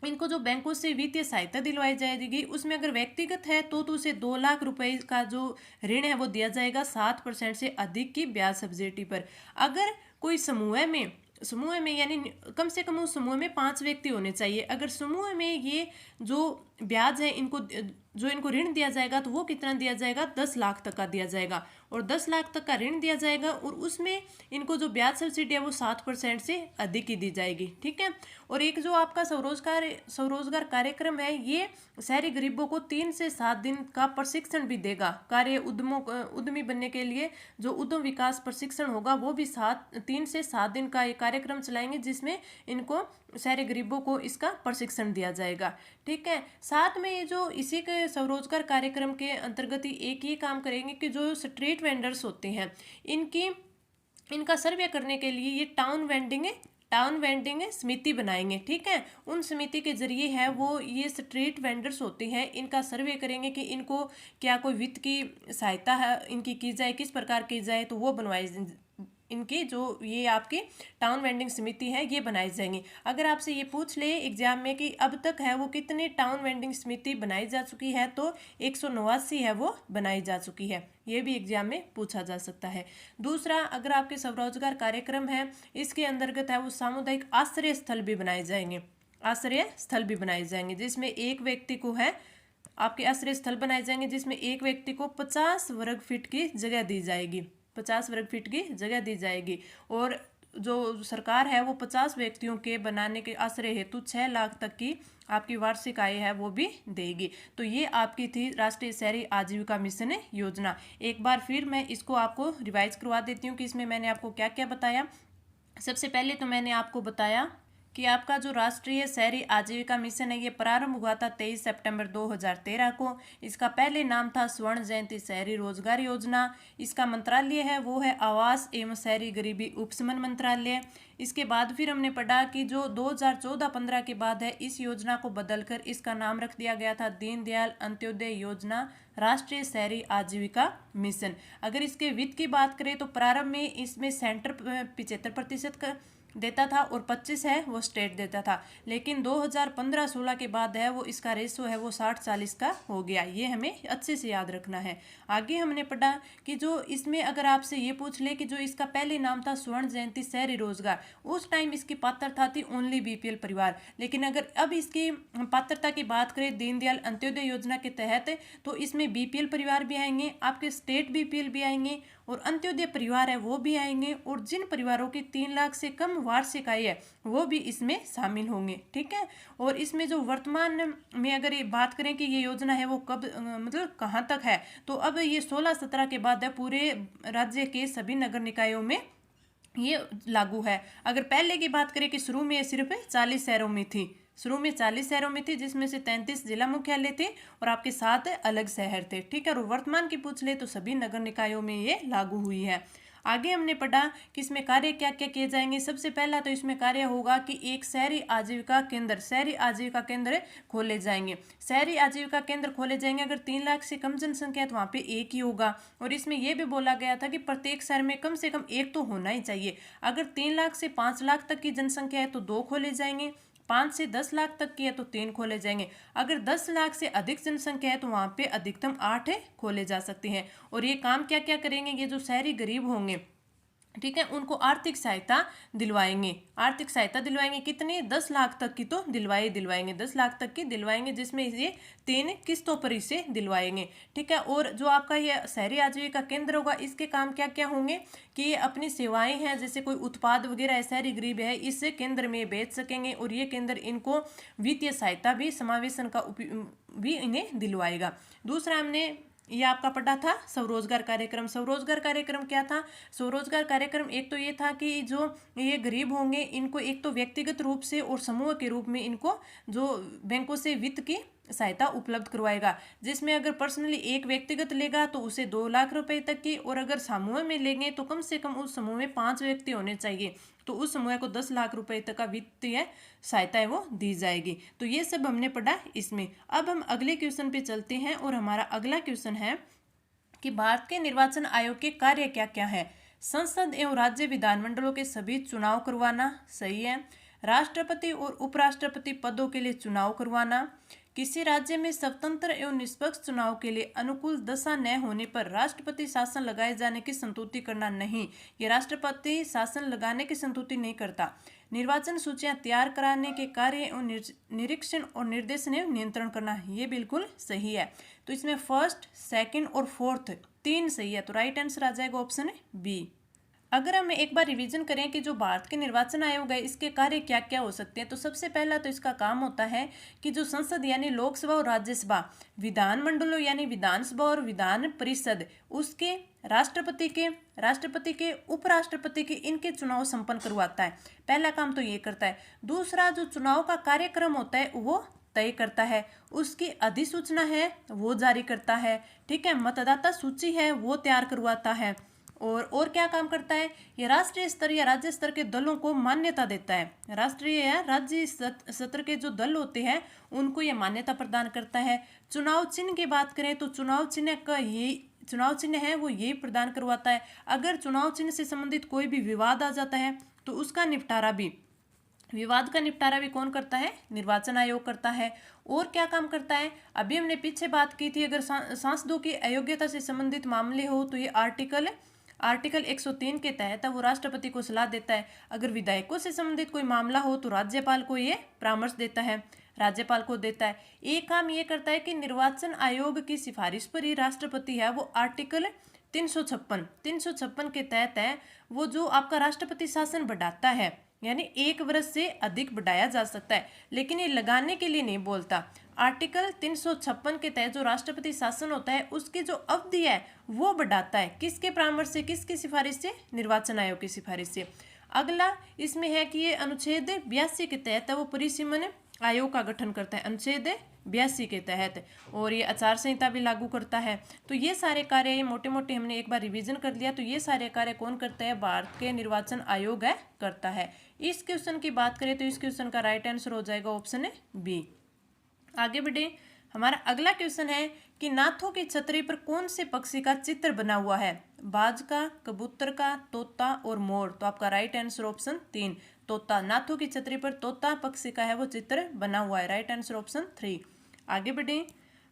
इनको जो बैंकों से वित्तीय सहायता दिलवाई जाएगी उसमें अगर व्यक्तिगत है तो उसे 2 लाख रुपए का जो ऋण है वो दिया जाएगा 7% से अधिक की ब्याज सब्सिडी पर। अगर कोई समूह में यानी कम से कम उस समूह में 5 व्यक्ति होने चाहिए। अगर समूह में ये जो ब्याज है इनको ऋण दिया जाएगा तो वो कितना दिया जाएगा? 10 लाख तक का दिया जाएगा, और 10 लाख तक का ऋण दिया जाएगा, और उसमें इनको जो ब्याज सब्सिडी है वो 7% से अधिक ही दी जाएगी। ठीक है। और एक जो आपका स्वरोजगार कार्यक्रम है ये शहरी गरीबों को 3 से 7 दिन का प्रशिक्षण भी देगा। उद्यमी बनने के लिए जो उद्यम विकास प्रशिक्षण होगा वो भी 3 से 7 दिन का ये कार्यक्रम चलाएंगे, जिसमें इनको शहरी गरीबों को इसका प्रशिक्षण दिया जाएगा। ठीक है। साथ में ये जो इसी के स्वरोजगार कार्यक्रम के अंतर्गत ही एक ये काम करेंगे कि जो स्ट्रीट वेंडर्स होते हैं इनका सर्वे करने के लिए ये टाउन वेंडिंग समिति बनाएंगे। ठीक है, उन समिति के जरिए है वो ये स्ट्रीट वेंडर्स होते हैं इनका सर्वे करेंगे कि इनको क्या कोई वित्त की सहायता है इनकी की जाए, किस प्रकार की जाए, तो वो बनवाई इनकी जो ये आपकी टाउन वेंडिंग समिति है ये बनाई जाएंगी। अगर आपसे ये पूछ ले एग्जाम में कि अब तक है वो कितनी टाउन वेंडिंग समिति बनाई जा चुकी है, तो 189 है वो बनाई जा चुकी है। ये भी एग्जाम में पूछा जा सकता है। दूसरा, अगर आपके स्वरोजगार कार्यक्रम है इसके अंतर्गत है वो सामुदायिक आश्रय स्थल भी बनाए जाएंगे, आश्रय स्थल भी बनाए जाएंगे जिसमें एक व्यक्ति को है आपके आश्रय स्थल बनाए जाएंगे जिसमें एक व्यक्ति को 50 वर्ग फीट की जगह दी जाएगी, 50 वर्ग फीट की जगह दी जाएगी। और जो सरकार है वो 50 व्यक्तियों के बनाने के आश्रय हेतु 6 लाख तक की आपकी वार्षिक आय है वो भी देगी। तो ये आपकी थी राष्ट्रीय शहरी आजीविका मिशन योजना। एक बार फिर मैं इसको आपको रिवाइज करवा देती हूँ कि इसमें मैंने आपको क्या क्या बताया। सबसे पहले तो मैंने आपको बताया कि आपका जो राष्ट्रीय शहरी आजीविका मिशन है ये प्रारंभ हुआ था 23 सितंबर 2013 को। इसका पहले नाम था स्वर्ण जयंती शहरी रोजगार योजना। इसका मंत्रालय है वो है आवास एवं शहरी गरीबी उपशमन मंत्रालय। इसके बाद फिर हमने पढ़ा कि जो 2014-15 के बाद है इस योजना को बदलकर इसका नाम रख दिया गया था दीनदयाल अंत्योदय योजना राष्ट्रीय शहरी आजीविका मिशन। अगर इसके वित्त की बात करें तो प्रारंभ में इसमें सेंटर 75% देता था और 25 है वो स्टेट देता था, लेकिन 2015-16 के बाद है वो इसका रेशो है वो 60-40 का हो गया। ये हमें अच्छे से याद रखना है। आगे हमने पढ़ा कि जो इसमें अगर आपसे ये पूछ ले कि जो इसका पहले नाम था स्वर्ण जयंती शहरी रोजगार, उस टाइम इसकी पात्रता थी ओनली बीपीएल परिवार, लेकिन अगर अब इसकी पात्रता की बात करें दीनदयाल अंत्योदय योजना के तहत तो इसमें बीपीएल परिवार भी आएंगे, आपके स्टेट बीपीएल भी आएंगे और अंत्योदय परिवार है वो भी आएंगे, और जिन परिवारों की 3 लाख से कम वार्षिक आय है वो भी इसमें शामिल होंगे। ठीक है, और इसमें जो वर्तमान में अगर ये बात करें कि ये योजना है वो कब मतलब कहाँ तक है, तो अब ये 16-17 के बाद है पूरे राज्य के सभी नगर निकायों में ये लागू है। अगर पहले की बात करें कि शुरू में ये सिर्फ 40 शहरों में थी, शुरू में 40 शहरों में थी जिसमें से 33 जिला मुख्यालय थे और आपके 7 अलग शहर थे। ठीक है, और वर्तमान की पूछ ले तो सभी नगर निकायों में ये लागू हुई है। आगे हमने पढ़ा कि इसमें कार्य क्या क्या किए जाएंगे। सबसे पहला तो इसमें कार्य होगा कि एक शहरी आजीविका केंद्र खोले जाएंगे। शहरी आजीविका केंद्र खोले जाएंगे अगर 3 लाख से कम जनसंख्या है तो वहाँ पे एक ही होगा, और इसमें यह भी बोला गया था कि प्रत्येक शहर में कम से कम एक तो होना ही चाहिए। अगर 3 लाख से 5 लाख तक की जनसंख्या है तो 2 खोले जाएंगे, 5 से 10 लाख तक की है तो 3 खोले जाएंगे, अगर 10 लाख से अधिक जनसंख्या है तो वहाँ पे अधिकतम 8 खोले जा सकते हैं। और ये काम क्या क्या करेंगे, ये जो शहरी गरीब होंगे ठीक है उनको आर्थिक सहायता दिलवाएंगे कितनी, 10 लाख तक की तो दिलवाएंगे 10 लाख तक की दिलवाएंगे, जिसमें ये 3 किस्तों पर इसे दिलवाएंगे। ठीक है, और जो आपका ये शहरी आजीविका केंद्र होगा इसके काम क्या क्या होंगे कि ये अपनी सेवाएं हैं जैसे कोई उत्पाद वगैरह शहरी गरीब है इस केंद्र में बेच सकेंगे, और ये केंद्र इनको वित्तीय सहायता भी समावेशन का भी इन्हें दिलवाएगा। दूसरा हमने ये आपका पढ़ा था स्वरोजगार कार्यक्रम। स्वरोजगार कार्यक्रम क्या था, स्वरोजगार कार्यक्रम एक तो ये था कि जो ये गरीब होंगे इनको एक तो व्यक्तिगत रूप से और समूह के रूप में इनको जो बैंकों से वित्त की सहायता उपलब्ध करवाएगा, जिसमें अगर पर्सनली एक व्यक्तिगत लेगा तो उसे 2 लाख रुपए तक की, और अगर समूह में लेंगे तो कम से कम उस समूह में 5 व्यक्ति होने चाहिए तो उस समूह को 10 लाख रुपए तक का वित्तीय सहायता है वो दी जाएगी। तो ये सब हमने पढ़ा इसमें। अब हम अगले क्वेश्चन पे चलते हैं और हमारा अगला क्वेश्चन है कि भारत के निर्वाचन आयोग के कार्य क्या क्या है। संसद एवं राज्य विधानमंडलों के सभी चुनाव करवाना, सही है। राष्ट्रपति और उपराष्ट्रपति पदों के लिए चुनाव करवाना, किसी राज्य में स्वतंत्र एवं निष्पक्ष चुनाव के लिए अनुकूल दशा न होने पर राष्ट्रपति शासन लगाए जाने की संतुष्टि करना नहीं, ये राष्ट्रपति शासन लगाने की संतुष्टि नहीं करता। निर्वाचन सूचियां तैयार कराने के कार्य एवं निरीक्षण और निर्देशन एवं नियंत्रण करना, ये बिल्कुल सही है। तो इसमें फर्स्ट, सेकंड और फोर्थ 3 सही है, तो राइट आंसर आ जाएगा ऑप्शन बी। अगर हम एक बार रिवीजन करें कि जो भारत के निर्वाचन आयोग है इसके कार्य क्या क्या हो सकते हैं, तो सबसे पहला तो इसका काम होता है कि जो संसद यानी लोकसभा और राज्यसभा, विधानमंडलों यानी विधानसभा और विधान परिषद, उसके राष्ट्रपति के उपराष्ट्रपति के इनके चुनाव संपन्न करवाता है। पहला काम तो ये करता है। दूसरा जो चुनाव का कार्यक्रम होता है वो तय करता है, उसकी अधिसूचना है वो जारी करता है, ठीक है, मतदाता सूची है वो तैयार करवाता है, और क्या काम करता है, ये राष्ट्रीय स्तर या राज्य स्तर के दलों को मान्यता देता है। राष्ट्रीय या राज्य स्तर के जो दल होते हैं उनको ये मान्यता प्रदान करता है। चुनाव चिन्ह की बात करें तो चुनाव चिन्ह है वो यही प्रदान करवाता है। अगर चुनाव चिन्ह से संबंधित कोई भी विवाद आ जाता है तो उसका विवाद का निपटारा भी कौन करता है, निर्वाचन आयोग करता है। और क्या काम करता है, अभी हमने पीछे बात की थी, अगर सांसदों की अयोग्यता से संबंधित मामले हो तो ये आर्टिकल 103 के तहत वो राष्ट्रपति को सलाह देता है। अगर विधायकों से संबंधित कोई मामला हो तो राज्यपाल को ये परामर्श देता है, राज्यपाल को देता है। एक काम ये करता है कि निर्वाचन आयोग की सिफारिश पर ही राष्ट्रपति है वो आर्टिकल 356 के तहत है वो जो आपका राष्ट्रपति शासन बढ़ाता है, यानी 1 वर्ष से अधिक बढ़ाया जा सकता है, लेकिन ये लगाने के लिए नहीं बोलता। आर्टिकल 356 के तहत जो राष्ट्रपति शासन होता है उसकी जो अवधि है वो बढ़ाता है, किसके परामर्श से, किसकी सिफारिश से, निर्वाचन आयोग की सिफारिश से। अगला इसमें है कि ये अनुच्छेद 82 के तहत वो परिसीमन आयोग का गठन करता है, अनुच्छेद 82 के तहत, और ये आचार संहिता भी लागू करता है। तो ये सारे कार्य मोटे मोटे हमने एक बार रिवीजन कर लिया। तो ये सारे कार्य कौन करता है, भारत के निर्वाचन आयोग है करता है। इस क्वेश्चन की बात करें तो इस क्वेश्चन का राइट आंसर हो जाएगा ऑप्शन बी। आगे बढ़े, हमारा अगला क्वेश्चन है कि नाथों की छतरी पर कौन से पक्षी का चित्र बना हुआ है, बाज का, कबूतर का, तोता और मोर। तो आपका राइट आंसर ऑप्शन 3 तोता। नाथों की छतरी पर तोता पक्षी का है वो चित्र बना हुआ है, राइट आंसर ऑप्शन 3। आगे बढ़े,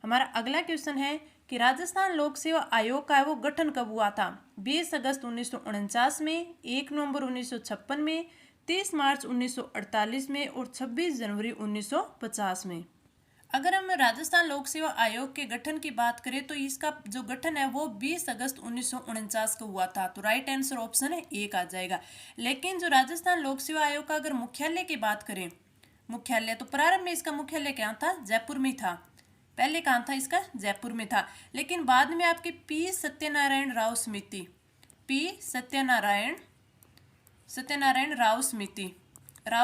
हमारा अगला क्वेश्चन है कि राजस्थान लोक सेवा आयोग का है वो गठन कब हुआ था, 20 अगस्त 1949 में, 1 नवंबर 1956 में, 30 मार्च 1948 में और 26 जनवरी 1950 में। अगर हम राजस्थान लोक सेवा आयोग के गठन की बात करें तो इसका जो गठन है वो 20 अगस्त 1949 को हुआ था, तो राइट आंसर ऑप्शन है 1 आ जाएगा। लेकिन जो राजस्थान लोक सेवा आयोग का अगर मुख्यालय की बात करें, मुख्यालय तो प्रारंभ में इसका मुख्यालय कहाँ था, जयपुर में था। पहले कहाँ था इसका, जयपुर में था, लेकिन बाद में आपके पी सत्यनारायण राव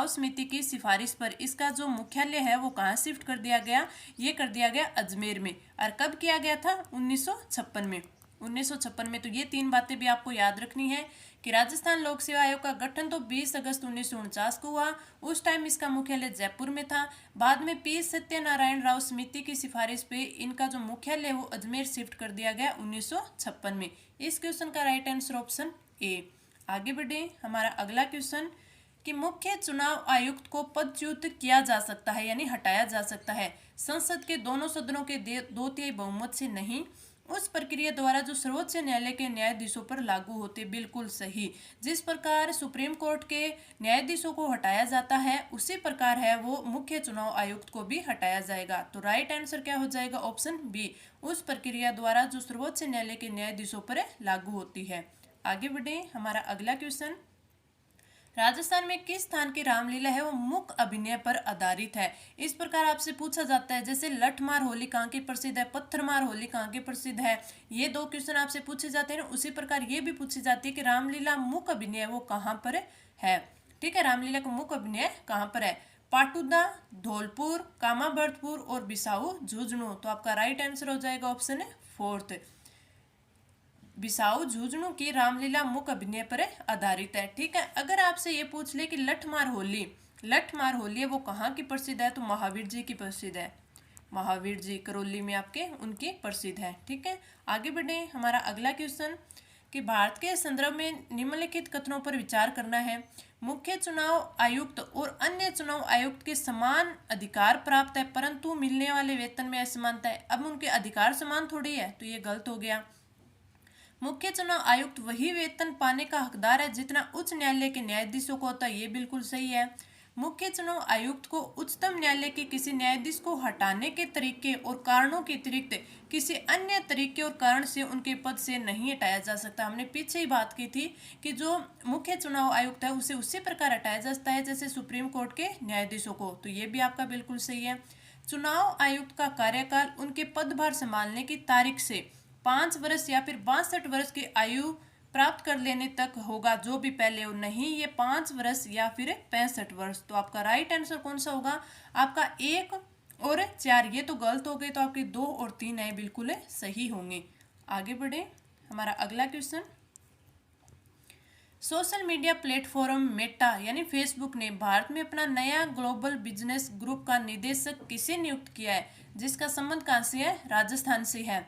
समिति की सिफारिश पर इसका जो मुख्यालय है वो कहाँ शिफ्ट कर दिया गया, ये कर दिया गया अजमेर में। और कब किया गया था, 1956 में। 1956 में। तो ये 3 बातें भी आपको याद रखनी है कि राजस्थान लोक सेवा आयोग का गठन तो 20 अगस्त 1949 को हुआ, उस टाइम इसका मुख्यालय जयपुर में था। बाद में पी सत्यनारायण राव समिति की सिफारिश पे इनका जो मुख्यालय वो अजमेर शिफ्ट कर दिया गया 1956 में। इस क्वेश्चन का राइट आंसर ऑप्शन ए। आगे बढ़े, हमारा अगला क्वेश्चन कि मुख्य चुनाव आयुक्त को पदच्युत किया जा सकता है यानी हटाया जा सकता है संसद के दोनों सदनों के 2/3 बहुमत से नहीं, उस प्रक्रिया द्वारा जो सर्वोच्च न्यायालय के न्यायाधीशों पर लागू होते। बिल्कुल सही। जिस प्रकार सुप्रीम कोर्ट के न्यायाधीशों को हटाया जाता है उसी प्रकार है वो मुख्य चुनाव आयुक्त को भी हटाया जाएगा। तो राइट आंसर क्या हो जाएगा, ऑप्शन बी, उस प्रक्रिया द्वारा जो सर्वोच्च न्यायालय के न्यायाधीशों पर लागू होती है। आगे बढ़े, हमारा अगला क्वेश्चन, राजस्थान में किस स्थान की रामलीला है वो मुख्य अभिनय पर आधारित है। इस प्रकार आपसे पूछा जाता है, जैसे लठमार होली कहाँ की प्रसिद्ध है, पत्थरमार होली कहाँ की प्रसिद्ध है, ये 2 क्वेश्चन आपसे पूछे जाते हैं। उसी प्रकार ये भी पूछी जाती है कि रामलीला मुख्य अभिनय वो कहाँ पर है। ठीक है, रामलीला का मुख्य अभिनय कहाँ पर है, पाटुदा, धौलपुर, कामाभरतपुर और बिसाऊ झुंझुनू। तो आपका राइट आंसर हो जाएगा ऑप्शन है 4th, बिसाऊ झुंझुनू की रामलीला मुख्य अभिनय पर आधारित है। ठीक है, अगर आपसे ये पूछ ले कि लठमार होली है वो कहाँ की प्रसिद्ध है, तो महावीर जी की प्रसिद्ध है। महावीर जी करौली में आपके उनकी प्रसिद्ध है। ठीक है, आगे बढ़े, हमारा अगला क्वेश्चन कि भारत के संदर्भ में निम्नलिखित कथनों पर विचार करना है। मुख्य चुनाव आयुक्त और अन्य चुनाव आयुक्त के समान अधिकार प्राप्त है परंतु मिलने वाले वेतन में असमानता है। अब उनके अधिकार समान थोड़ी है, तो ये गलत हो गया। मुख्य चुनाव आयुक्त वही वेतन पाने का हकदार है जितना उच्च न्यायालय के न्यायाधीशों को होता है, ये बिल्कुल सही है। मुख्य चुनाव आयुक्त को उच्चतम न्यायालय के किसी न्यायाधीश को हटाने के तरीके और कारणों के अतिरिक्त किसी अन्य तरीके और कारण से उनके पद से नहीं हटाया जा सकता। हमने पीछे ही बात की थी कि जो मुख्य चुनाव आयुक्त है उसे उसी प्रकार हटाया जाता है जैसे सुप्रीम कोर्ट के न्यायाधीशों को। तो ये भी आपका बिल्कुल सही है। चुनाव आयुक्त का कार्यकाल उनके पदभार संभालने की तारीख से 5 वर्ष या फिर 62 वर्ष की आयु प्राप्त कर लेने तक होगा, जो भी पहले हो, नहीं ये 5 वर्ष या फिर 65 वर्ष। तो आपका राइट आंसर कौन सा होगा, आपका 1 और 4 ये तो गलत हो गए, तो आपके 2 और 3 है बिल्कुल सही होंगे। आगे बढ़े, हमारा अगला question. Social media platform Meta यानी फेसबुक ने भारत में अपना नया ग्लोबल बिजनेस ग्रुप का निदेशक किसे नियुक्त किया है, जिसका संबंध कहाँ से है, राजस्थान से है।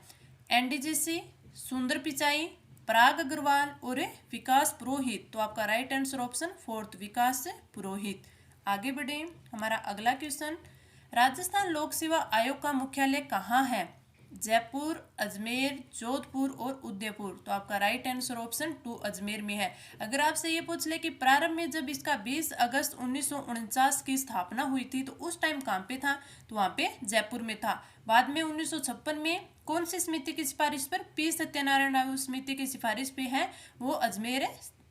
एनडीजीसी, सुंदर पिचाई, पराग अग्रवाल और विकास पुरोहित। तो आपका राइट आंसर ऑप्शन 4 विकास पुरोहित। आगे बढ़े, हमारा अगला क्वेश्चन। राजस्थान लोक सेवा आयोग का मुख्यालय कहाँ है, जयपुर, अजमेर, जोधपुर और उदयपुर। तो आपका राइट आंसर ऑप्शन 2 अजमेर में है। अगर आपसे ये पूछ ले कि प्रारंभ में जब इसका 20 अगस्त 1949 की स्थापना हुई थी तो उस टाइम कहाँ पे था, तो वहाँ पे जयपुर में था। बाद में 1956 में कौन सी समिति की सिफारिश पर, पी सत्यनारायण राव समिति की सिफारिश पे है वो अजमेर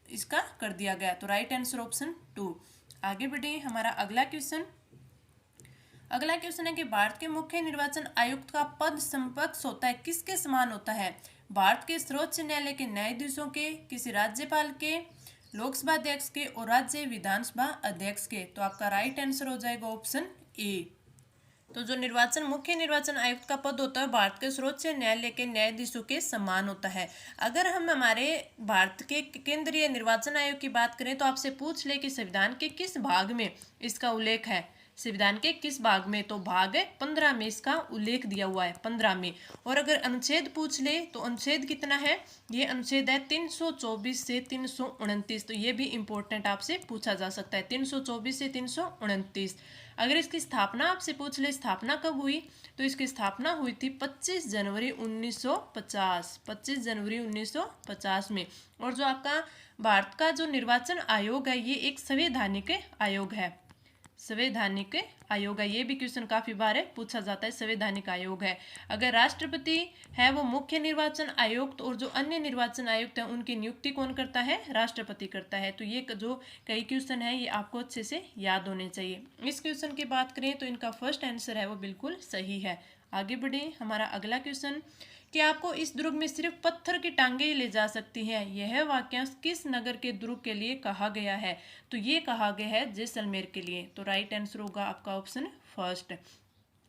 इसका कर दिया गया। तो राइट आंसर ऑप्शन 2। आगे बढ़े, हमारा अगला क्वेश्चन। अगला क्वेश्चन है कि भारत के मुख्य निर्वाचन आयुक्त का पद समकक्ष होता है किसके समान होता है, भारत के सर्वोच्च न्यायालय के न्यायाधीशों के, किसी राज्यपाल के, लोकसभा अध्यक्ष के और राज्य विधानसभा अध्यक्ष के। तो आपका राइट आंसर हो जाएगा ऑप्शन ए। तो जो मुख्य निर्वाचन आयुक्त का पद होता है भारत के सर्वोच्च न्यायालय के न्यायाधीशों के समान होता है। अगर हम हमारे भारत के केंद्रीय निर्वाचन आयोग की बात करें तो आपसे पूछ ले कि संविधान के किस भाग में इसका उल्लेख है, संविधान के किस भाग में, तो भाग 15 में इसका उल्लेख दिया हुआ है, 15 में। और अगर अनुच्छेद पूछ ले तो अनुच्छेद कितना है, ये अनुच्छेद है 324 से 329। तो ये भी इंपॉर्टेंट आपसे पूछा जा सकता है, 324 से 329। अगर इसकी स्थापना आपसे पूछ ले स्थापना कब हुई, तो इसकी स्थापना हुई थी 25 जनवरी 1950, 25 जनवरी 1950 में। और जो आपका भारत का जो निर्वाचन आयोग है ये एक संवैधानिक आयोग है, संवैधानिक आयोग है। ये भी क्वेश्चन काफी बार पूछा जाता है, संवैधानिक आयोग है। अगर राष्ट्रपति है वो मुख्य निर्वाचन आयुक्त, और जो अन्य निर्वाचन आयुक्त हैं उनकी नियुक्ति कौन करता है, राष्ट्रपति करता है। तो ये जो कई क्वेश्चन है ये आपको अच्छे से याद होने चाहिए। इस क्वेश्चन की बात करें तो इनका फर्स्ट आंसर है वो बिल्कुल सही है। आगे बढ़े, हमारा अगला क्वेश्चन कि आपको इस दुर्ग में सिर्फ पत्थर की टांगे ही ले जा सकती हैं, यह वाक्यांश किस नगर के दुर्ग के लिए कहा गया है, तो ये कहा गया है जैसलमेर के लिए। तो राइट आंसर होगा आपका ऑप्शन फर्स्ट।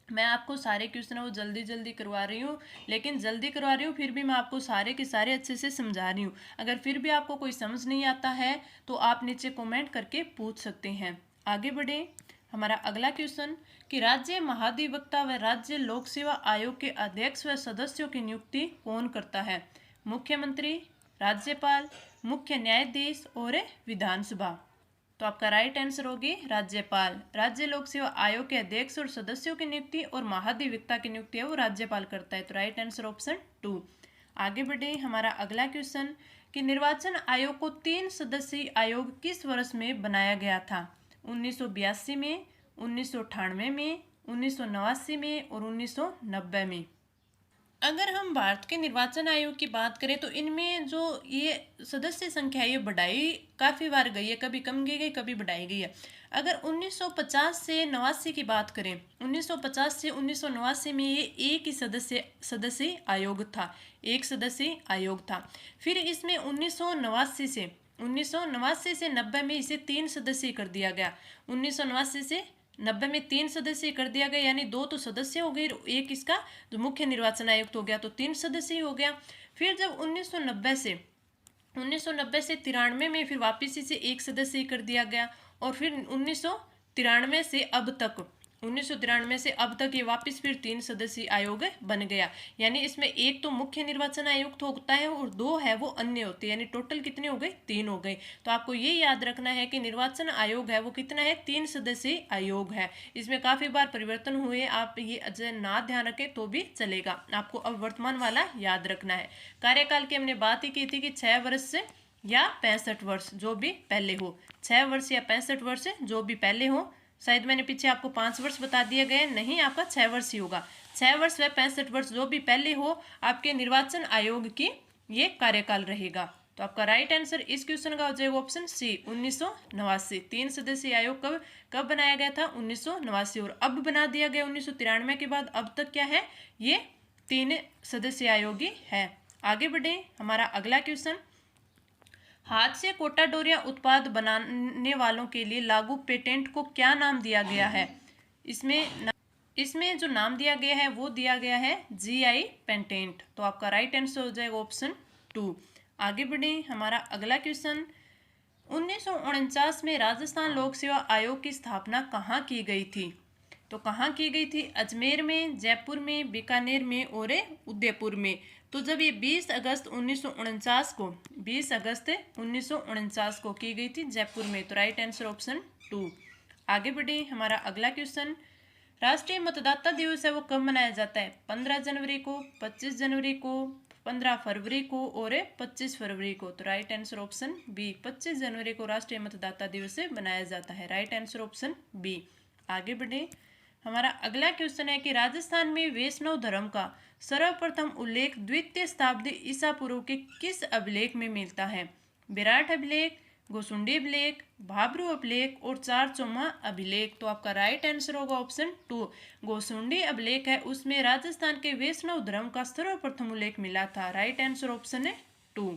मैं आपको सारे क्वेश्चन वो जल्दी जल्दी करवा रही हूँ, लेकिन जल्दी करवा रही हूँ फिर भी मैं आपको सारे के सारे अच्छे से समझा रही हूँ। अगर फिर भी आपको कोई समझ नहीं आता है तो आप नीचे कमेंट करके पूछ सकते हैं। आगे बढ़े, हमारा अगला क्वेश्चन कि राज्य महाधिवक्ता व राज्य लोक सेवा आयोग के अध्यक्ष व सदस्यों की नियुक्ति कौन करता है, मुख्यमंत्री, राज्यपाल, मुख्य न्यायाधीश और विधानसभा। तो आपका राइट आंसर होगी राज्यपाल। राज्य लोक सेवा आयोग के अध्यक्ष और सदस्यों की नियुक्ति और महाधिवक्ता की नियुक्ति है वो राज्यपाल करता है। तो राइट आंसर ऑप्शन 2। आगे बढ़े, हमारा अगला क्वेश्चन कि निर्वाचन आयोग को 3 सदस्यीय आयोग किस वर्ष में बनाया गया था, 1982 में, 1998 में, 1989 में और 1990 में। अगर हम भारत के निर्वाचन आयोग की बात करें तो इनमें जो ये सदस्य संख्या ये बढ़ाई काफ़ी बार गई है, कभी कम की गई कभी बढ़ाई गई है। अगर 1950 से 89 की बात करें, 1950 से 1989 में ये एक ही सदस्य आयोग था, एक सदस्य आयोग था। फिर इसमें 1989 से 90 में इसे 3 सदस्य कर दिया गया। 1989 से 90 में 3 सदस्य कर दिया गया, यानी 2 तो सदस्य हो गए, एक इसका जो मुख्य निर्वाचन आयुक्त हो गया, तो 3 सदस्य ही हो गया। फिर जब 1990 से 93 में फिर वापिस इसे 1 सदस्य कर दिया गया, और फिर 1993 से अब तक 1993 से अब तक ये वापस फिर 3 सदस्यीय आयोग बन गया। यानी इसमें एक तो मुख्य निर्वाचन आयुक्त होता है और 2 है वो अन्य होते हैं, यानी टोटल कितने हो गए, 3 हो गए। तो आपको ये याद रखना है कि निर्वाचन आयोग है वो कितना है, 3 सदस्यीय आयोग है। इसमें काफी बार परिवर्तन हुए, आप ये अजय ना ध्यान रखें तो भी चलेगा, आपको अब वर्तमान वाला याद रखना है। कार्यकाल की हमने बात ही की थी कि 6 वर्ष से या 65 वर्ष जो भी पहले हो, 6 वर्ष या 65 वर्ष जो भी पहले हो। शायद मैंने पीछे आपको 5 वर्ष बता दिया गया, नहीं आपका 6 वर्ष ही होगा। 6 वर्ष व 65 वर्ष जो भी पहले हो आपके निर्वाचन आयोग की ये कार्यकाल रहेगा। तो आपका राइट आंसर इस क्वेश्चन का हो जाएगा ऑप्शन सी, 1989। 3 सदस्यीय आयोग कब बनाया गया था, 1989, और अब बना दिया गया 1993 के बाद। अब तक क्या है, ये 3 सदस्यीय आयोग ही है। आगे बढ़े, हमारा अगला क्वेश्चन, हाथ से कोटा डोरिया उत्पाद बनाने वालों के लिए लागू पेटेंट को क्या नाम दिया गया है। इसमें जो नाम दिया गया है वो दिया गया है जीआई पेटेंट। तो आपका राइट आंसर हो जाएगा ऑप्शन 2। आगे बढ़े, हमारा अगला क्वेश्चन, 1949 में राजस्थान लोक सेवा आयोग की स्थापना कहाँ की गई थी? तो कहाँ की गई थी? अजमेर में, जयपुर में, बीकानेर में और उदयपुर में। तो जब ये 20 अगस्त 1949 को 20 अगस्त 1949 को की गई थी जयपुर में। तो राइट आंसर ऑप्शन 2। आगे बढ़े, हमारा अगला क्वेश्चन, राष्ट्रीय मतदाता दिवस है वो कब मनाया जाता है? 15 जनवरी को, 25 जनवरी को, 15 फरवरी को और 25 फरवरी को। तो राइट आंसर ऑप्शन बी, 25 जनवरी को राष्ट्रीय मतदाता दिवस मनाया जाता है। Right answer option B. आगे बढ़े, हमारा अगला क्वेश्चन है कि राजस्थान में वैष्णव धर्म का सर्वप्रथम उल्लेख द्वितीय शताब्दी ईसा पूर्व के किस अभिलेख में मिलता है? विराट अभिलेख, गोसुंडी अभिलेख, भाब्रू अभिलेख और चारचौमा अभिलेख। तो आपका राइट आंसर होगा ऑप्शन 2। गोसुंडी अभिलेख है उसमें राजस्थान के वैष्णव धर्म का सर्वप्रथम उल्लेख मिला था। राइट आंसर ऑप्शन है 2।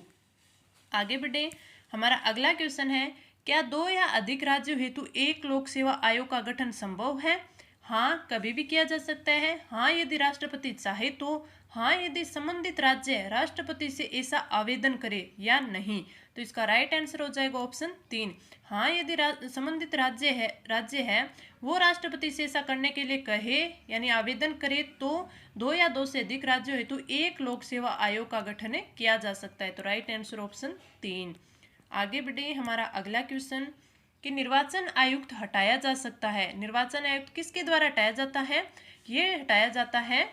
आगे बढ़े, हमारा अगला क्वेश्चन है, क्या 2 या अधिक राज्यों हेतु एक लोक सेवा आयोग का गठन संभव है? हाँ, कभी भी किया जा सकता है। हाँ, यदि राष्ट्रपति चाहे तो। हाँ, यदि संबंधित राज्य राष्ट्रपति से ऐसा आवेदन करे या नहीं। तो इसका राइट आंसर हो जाएगा ऑप्शन 3। हाँ, यदि संबंधित राज्य है वो राष्ट्रपति से ऐसा करने के लिए कहे यानी आवेदन करे तो 2 या 2 से अधिक राज्यों हेतु एक लोक सेवा आयोग का गठन किया जा सकता है। तो राइट आंसर ऑप्शन 3। आगे बढ़े, हमारा अगला क्वेश्चन कि निर्वाचन आयुक्त हटाया जा सकता है। निर्वाचन आयुक्त किसके द्वारा हटाया जाता है? ये हटाया जाता है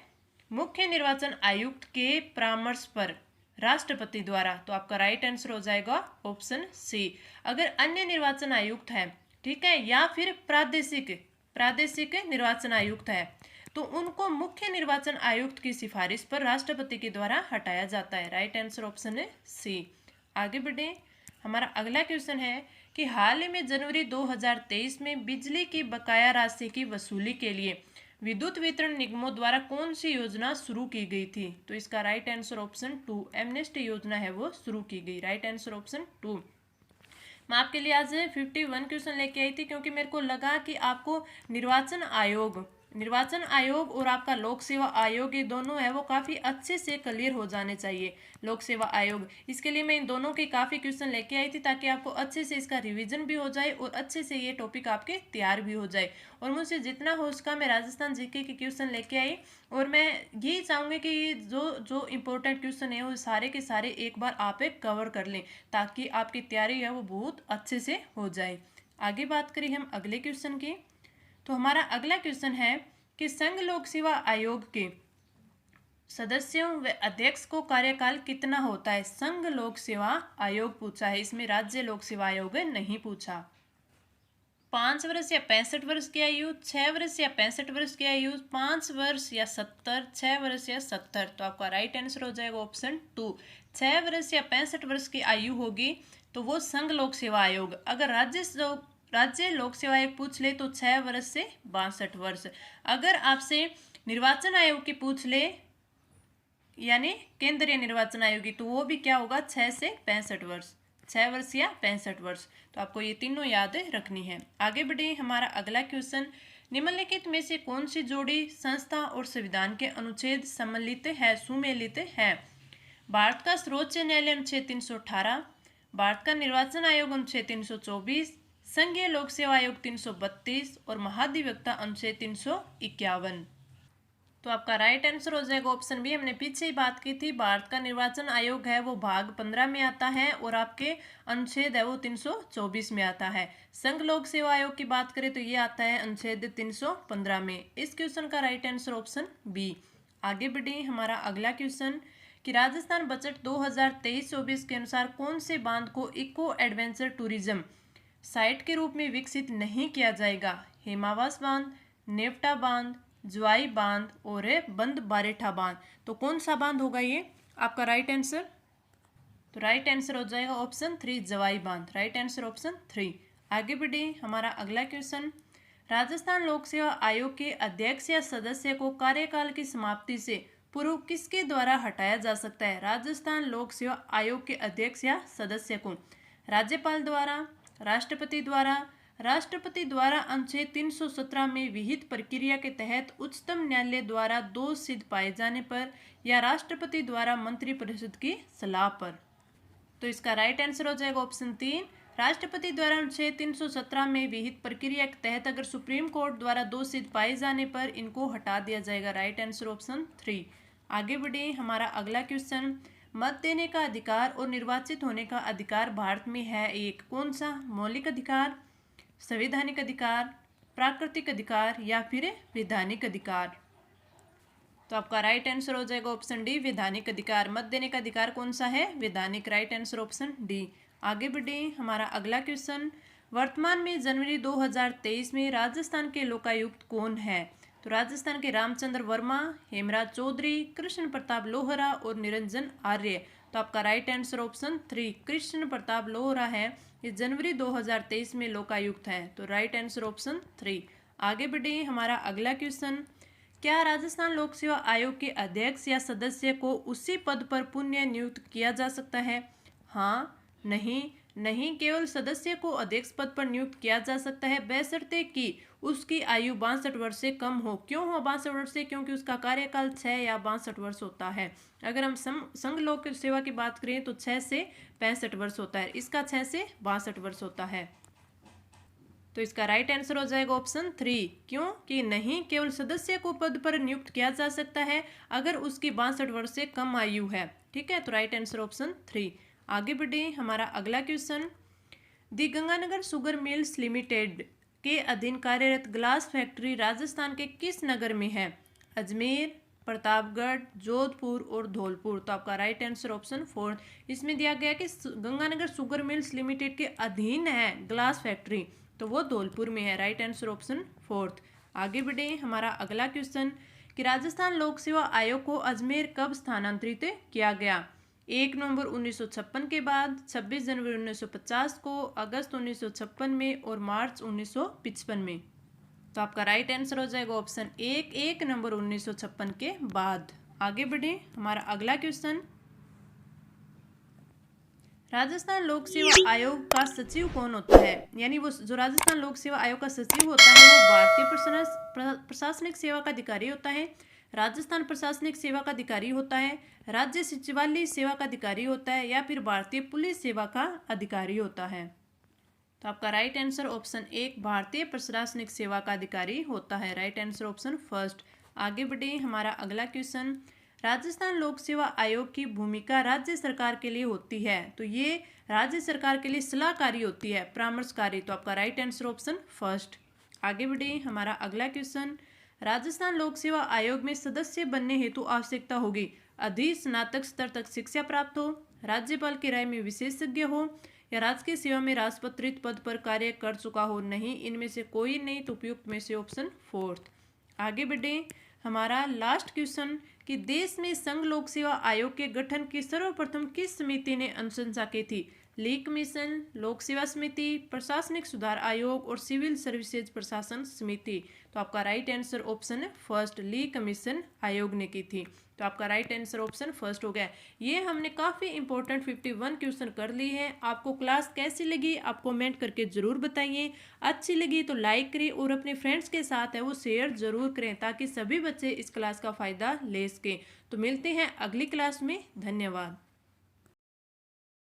मुख्य निर्वाचन आयुक्त के परामर्श पर राष्ट्रपति द्वारा। तो आपका राइट आंसर हो जाएगा ऑप्शन सी। अगर अन्य निर्वाचन आयुक्त है, ठीक है, या फिर प्रादेशिक निर्वाचन आयुक्त है तो उनको मुख्य निर्वाचन आयुक्त की सिफारिश पर राष्ट्रपति के द्वारा हटाया जाता है। राइट आंसर ऑप्शन है सी। आगे बढ़े, हमारा अगला क्वेश्चन है कि हाल ही में जनवरी 2023 में बिजली की बकाया राशि की वसूली के लिए विद्युत वितरण निगमों द्वारा कौन सी योजना शुरू की गई थी? तो इसका राइट आंसर ऑप्शन 2, एमनेस्टी योजना है वो शुरू की गई। Right answer option 2। मैं आपके लिए आज 51 क्वेश्चन लेके आई थी क्योंकि मेरे को लगा कि आपको निर्वाचन आयोग और आपका लोक सेवा आयोग ये दोनों है वो काफ़ी अच्छे से क्लियर हो जाने चाहिए। लोक सेवा आयोग, इसके लिए मैं इन दोनों के काफ़ी क्वेश्चन लेके आई थी ताकि आपको अच्छे से इसका रिवीजन भी हो जाए और अच्छे से ये टॉपिक आपके तैयार भी हो जाए। और मुझसे जितना हो उसका मैं राजस्थान जीके के क्वेश्चन लेके आई और मैं यही चाहूँगी कि ये जो इम्पोर्टेंट क्वेश्चन है वो सारे के सारे एक बार आप कवर कर लें ताकि आपकी तैयारी है वो बहुत अच्छे से हो जाए। आगे बात करें हम अगले क्वेश्चन की, तो हमारा अगला क्वेश्चन है कि संघ लोक सेवा आयोग के सदस्यों व अध्यक्ष को कार्यकाल कितना होता है? संघ लोक सेवा आयोग पूछा है, इसमें राज्य लोक सेवा आयोग नहीं पूछा। 5 वर्ष या 65 वर्ष की आयु, 6 वर्ष या 65 वर्ष की आयु, 5 वर्ष या 70, 6 वर्ष या 70। तो आपका राइट आंसर हो जाएगा ऑप्शन 2। 6 वर्ष या 65 वर्ष की आयु होगी तो वो संघ लोक सेवा आयोग। अगर राज्य लोक सेवा आयोग पूछ ले तो 6 वर्ष से 62 वर्ष। अगर आपसे निर्वाचन आयोग की पूछ ले यानी केंद्रीय निर्वाचन आयोग की तो वो भी क्या होगा 6 से 65 वर्ष, 6 वर्ष या 65 वर्ष। तो आपको ये तीनों याद रखनी है। आगे बढ़े, हमारा अगला क्वेश्चन, निम्नलिखित में से कौन सी जोड़ी संस्था और संविधान के अनुच्छेद सुमेलित है? भारत का सर्वोच्च न्यायालय अनुच्छेद 318, भारत का निर्वाचन आयोग अनुच्छेद 324, संघीय लोक सेवा आयोग 332 और महाधिवक्ता अनुच्छेद 351। तो आपका राइट आंसर हो जाएगा ऑप्शन बी। हमने पीछे ही बात की थी, भारत का निर्वाचन आयोग है वो भाग 15 में आता है और आपके अनुच्छेद है वो 324 में आता है। संघ लोक सेवा आयोग की बात करें तो ये आता है अनुच्छेद 315 में। इस क्वेश्चन का राइट आंसर ऑप्शन बी। आगे बढ़े, हमारा अगला क्वेश्चन कि राजस्थान बजट 2023-24 के अनुसार कौन से बांध को इको एडवेंचर टूरिज्म साइट के रूप में विकसित नहीं किया जाएगा? हेमावास बांध, नेवटा बांध, ज्वाई बांध और बंद बारेठा बांध। तो कौन सा बांध होगा ये आपका राइट आंसर? तो राइट आंसर हो जाएगा ऑप्शन 3, जवाई बांध। Right answer option 3। आगे बढ़े, हमारा अगला क्वेश्चन, राजस्थान लोक सेवा आयोग के अध्यक्ष या सदस्य को कार्यकाल की समाप्ति से पूर्व किसके द्वारा हटाया जा सकता है? राजस्थान लोक सेवा आयोग के अध्यक्ष या सदस्य को राज्यपाल द्वारा, राष्ट्रपति द्वारा, राष्ट्रपति द्वारा अनुच्छेद 317 में विहित प्रक्रिया के तहत उच्चतम न्यायालय द्वारा दोष सिद्ध पाए जाने पर या राष्ट्रपति द्वारा मंत्रिपरिषद की सलाह पर। तो इसका राइट आंसर हो जाएगा ऑप्शन 3। राष्ट्रपति द्वारा अनुच्छेद 317 में विहित प्रक्रिया के तहत अगर सुप्रीम कोर्ट द्वारा दोष सिद्ध पाए जाने पर इनको हटा दिया जाएगा। Right answer option 3। आगे बढ़े, हमारा अगला क्वेश्चन, मत देने का अधिकार और निर्वाचित होने का अधिकार भारत में है एक कौन सा? मौलिक अधिकार, संवैधानिक अधिकार, प्राकृतिक अधिकार या फिर वैधानिक अधिकार? तो आपका राइट आंसर हो जाएगा ऑप्शन डी, वैधानिक अधिकार। मत देने का अधिकार कौन सा है? वैधानिक। Right answer option D. आगे बढ़े, हमारा अगला क्वेश्चन, वर्तमान में जनवरी 2023 में राजस्थान के लोकायुक्त कौन है? तो राजस्थान के रामचंद्र वर्मा, हेमराज चौधरी, कृष्ण प्रताप लोहरा और निरंजन आर्य। तो आपका right answer option 3, Krishna Pratap Lohra है। ये जनवरी 2023 में लोकायुक्त है। तो राइट आंसर ऑप्शन 3। आगे बढ़े, हमारा अगला क्वेश्चन, क्या राजस्थान लोक सेवा आयोग के अध्यक्ष या सदस्य को उसी पद पर पुनः नियुक्त किया जा सकता है? हाँ, नहीं, केवल सदस्य को अध्यक्ष पद पर नियुक्त किया जा सकता है बशर्ते कि उसकी आयु 62 वर्ष से कम हो। क्यों हो 62 वर्ष से? क्योंकि उसका कार्यकाल 6 या 62 वर्ष होता है। अगर हम संघ लोक सेवा की बात करें तो 6 से 65 वर्ष होता है, इसका 6 से 62 वर्ष होता है। तो इसका राइट आंसर हो जाएगा ऑप्शन 3। क्यों कि नहीं, केवल सदस्य को पद पर नियुक्त किया जा सकता है अगर उसकी 62 वर्ष से कम आयु है। ठीक है, तो राइट आंसर ऑप्शन 3। आगे बढ़े, हमारा अगला क्वेश्चन, दी गंगानगर शुगर मिल्स लिमिटेड के अधीन कार्यरत ग्लास फैक्ट्री राजस्थान के किस नगर में है? अजमेर, प्रतापगढ़, जोधपुर और धौलपुर। तो आपका राइट आंसर ऑप्शन 4। इसमें दिया गया कि गंगानगर शुगर मिल्स लिमिटेड के अधीन है ग्लास फैक्ट्री, तो वो धौलपुर में है। Right answer option 4। आगे बढ़े, हमारा अगला क्वेश्चन, कि राजस्थान लोक सेवा आयोग को अजमेर कब स्थानांतरित किया गया? 1 नवंबर 1956 के बाद, 26 जनवरी 1950 को, अगस्त 1956 में और मार्च 1955 में। तो आपका राइट आंसर हो जाएगा ऑप्शन 1 नवंबर 1956 के बाद। आगे बढ़े, हमारा अगला क्वेश्चन, राजस्थान लोक सेवा आयोग का सचिव कौन होता है? यानी वो जो राजस्थान लोक सेवा आयोग का सचिव होता है वो भारतीय प्रशासनिक सेवा का अधिकारी होता है, राजस्थान प्रशासनिक सेवा का अधिकारी होता है, राज्य सचिवालय सेवा का अधिकारी होता है या फिर भारतीय पुलिस सेवा का अधिकारी होता है। तो आपका राइट आंसर ऑप्शन 1, भारतीय प्रशासनिक सेवा का अधिकारी होता है। Right answer option 1। आगे बढ़े, हमारा अगला क्वेश्चन, राजस्थान लोक सेवा आयोग की भूमिका राज्य सरकार के लिए होती है, तो ये राज्य सरकार के लिए सलाहकारी होती है, परामर्शकारी। तो आपका राइट आंसर ऑप्शन 1। आगे बढ़े, हमारा अगला क्वेश्चन, राजस्थान लोक सेवा आयोग में सदस्य बनने हेतु आवश्यकता होगी स्नातक स्तर तक शिक्षा प्राप्त हो, राज्यपाल की राय में विशेषज्ञ हो या राजकीय सेवा में राजपत्रित पद पर कार्य कर चुका हो। नहीं, इनमें से कोई नहीं, तो उपयुक्त में से ऑप्शन 4। आगे बढ़े, हमारा लास्ट क्वेश्चन, कि देश में संघ लोक सेवा आयोग के गठन की सर्वप्रथम किस समिति ने अनुशंसा की थी? ली कमीशन, लोक सेवा समिति, प्रशासनिक सुधार आयोग और सिविल सर्विसेज प्रशासन समिति। तो आपका राइट आंसर ऑप्शन है 1, ली कमीशन आयोग ने की थी। तो आपका राइट आंसर ऑप्शन 1 हो गया। ये हमने काफ़ी इंपॉर्टेंट 51 क्वेश्चन कर ली है। आपको क्लास कैसी लगी आप कमेंट करके ज़रूर बताइए। अच्छी लगी तो लाइक करिए और अपने फ्रेंड्स के साथ है वो शेयर ज़रूर करें ताकि सभी बच्चे इस क्लास का फ़ायदा ले सकें। तो मिलते हैं अगली क्लास में। धन्यवाद।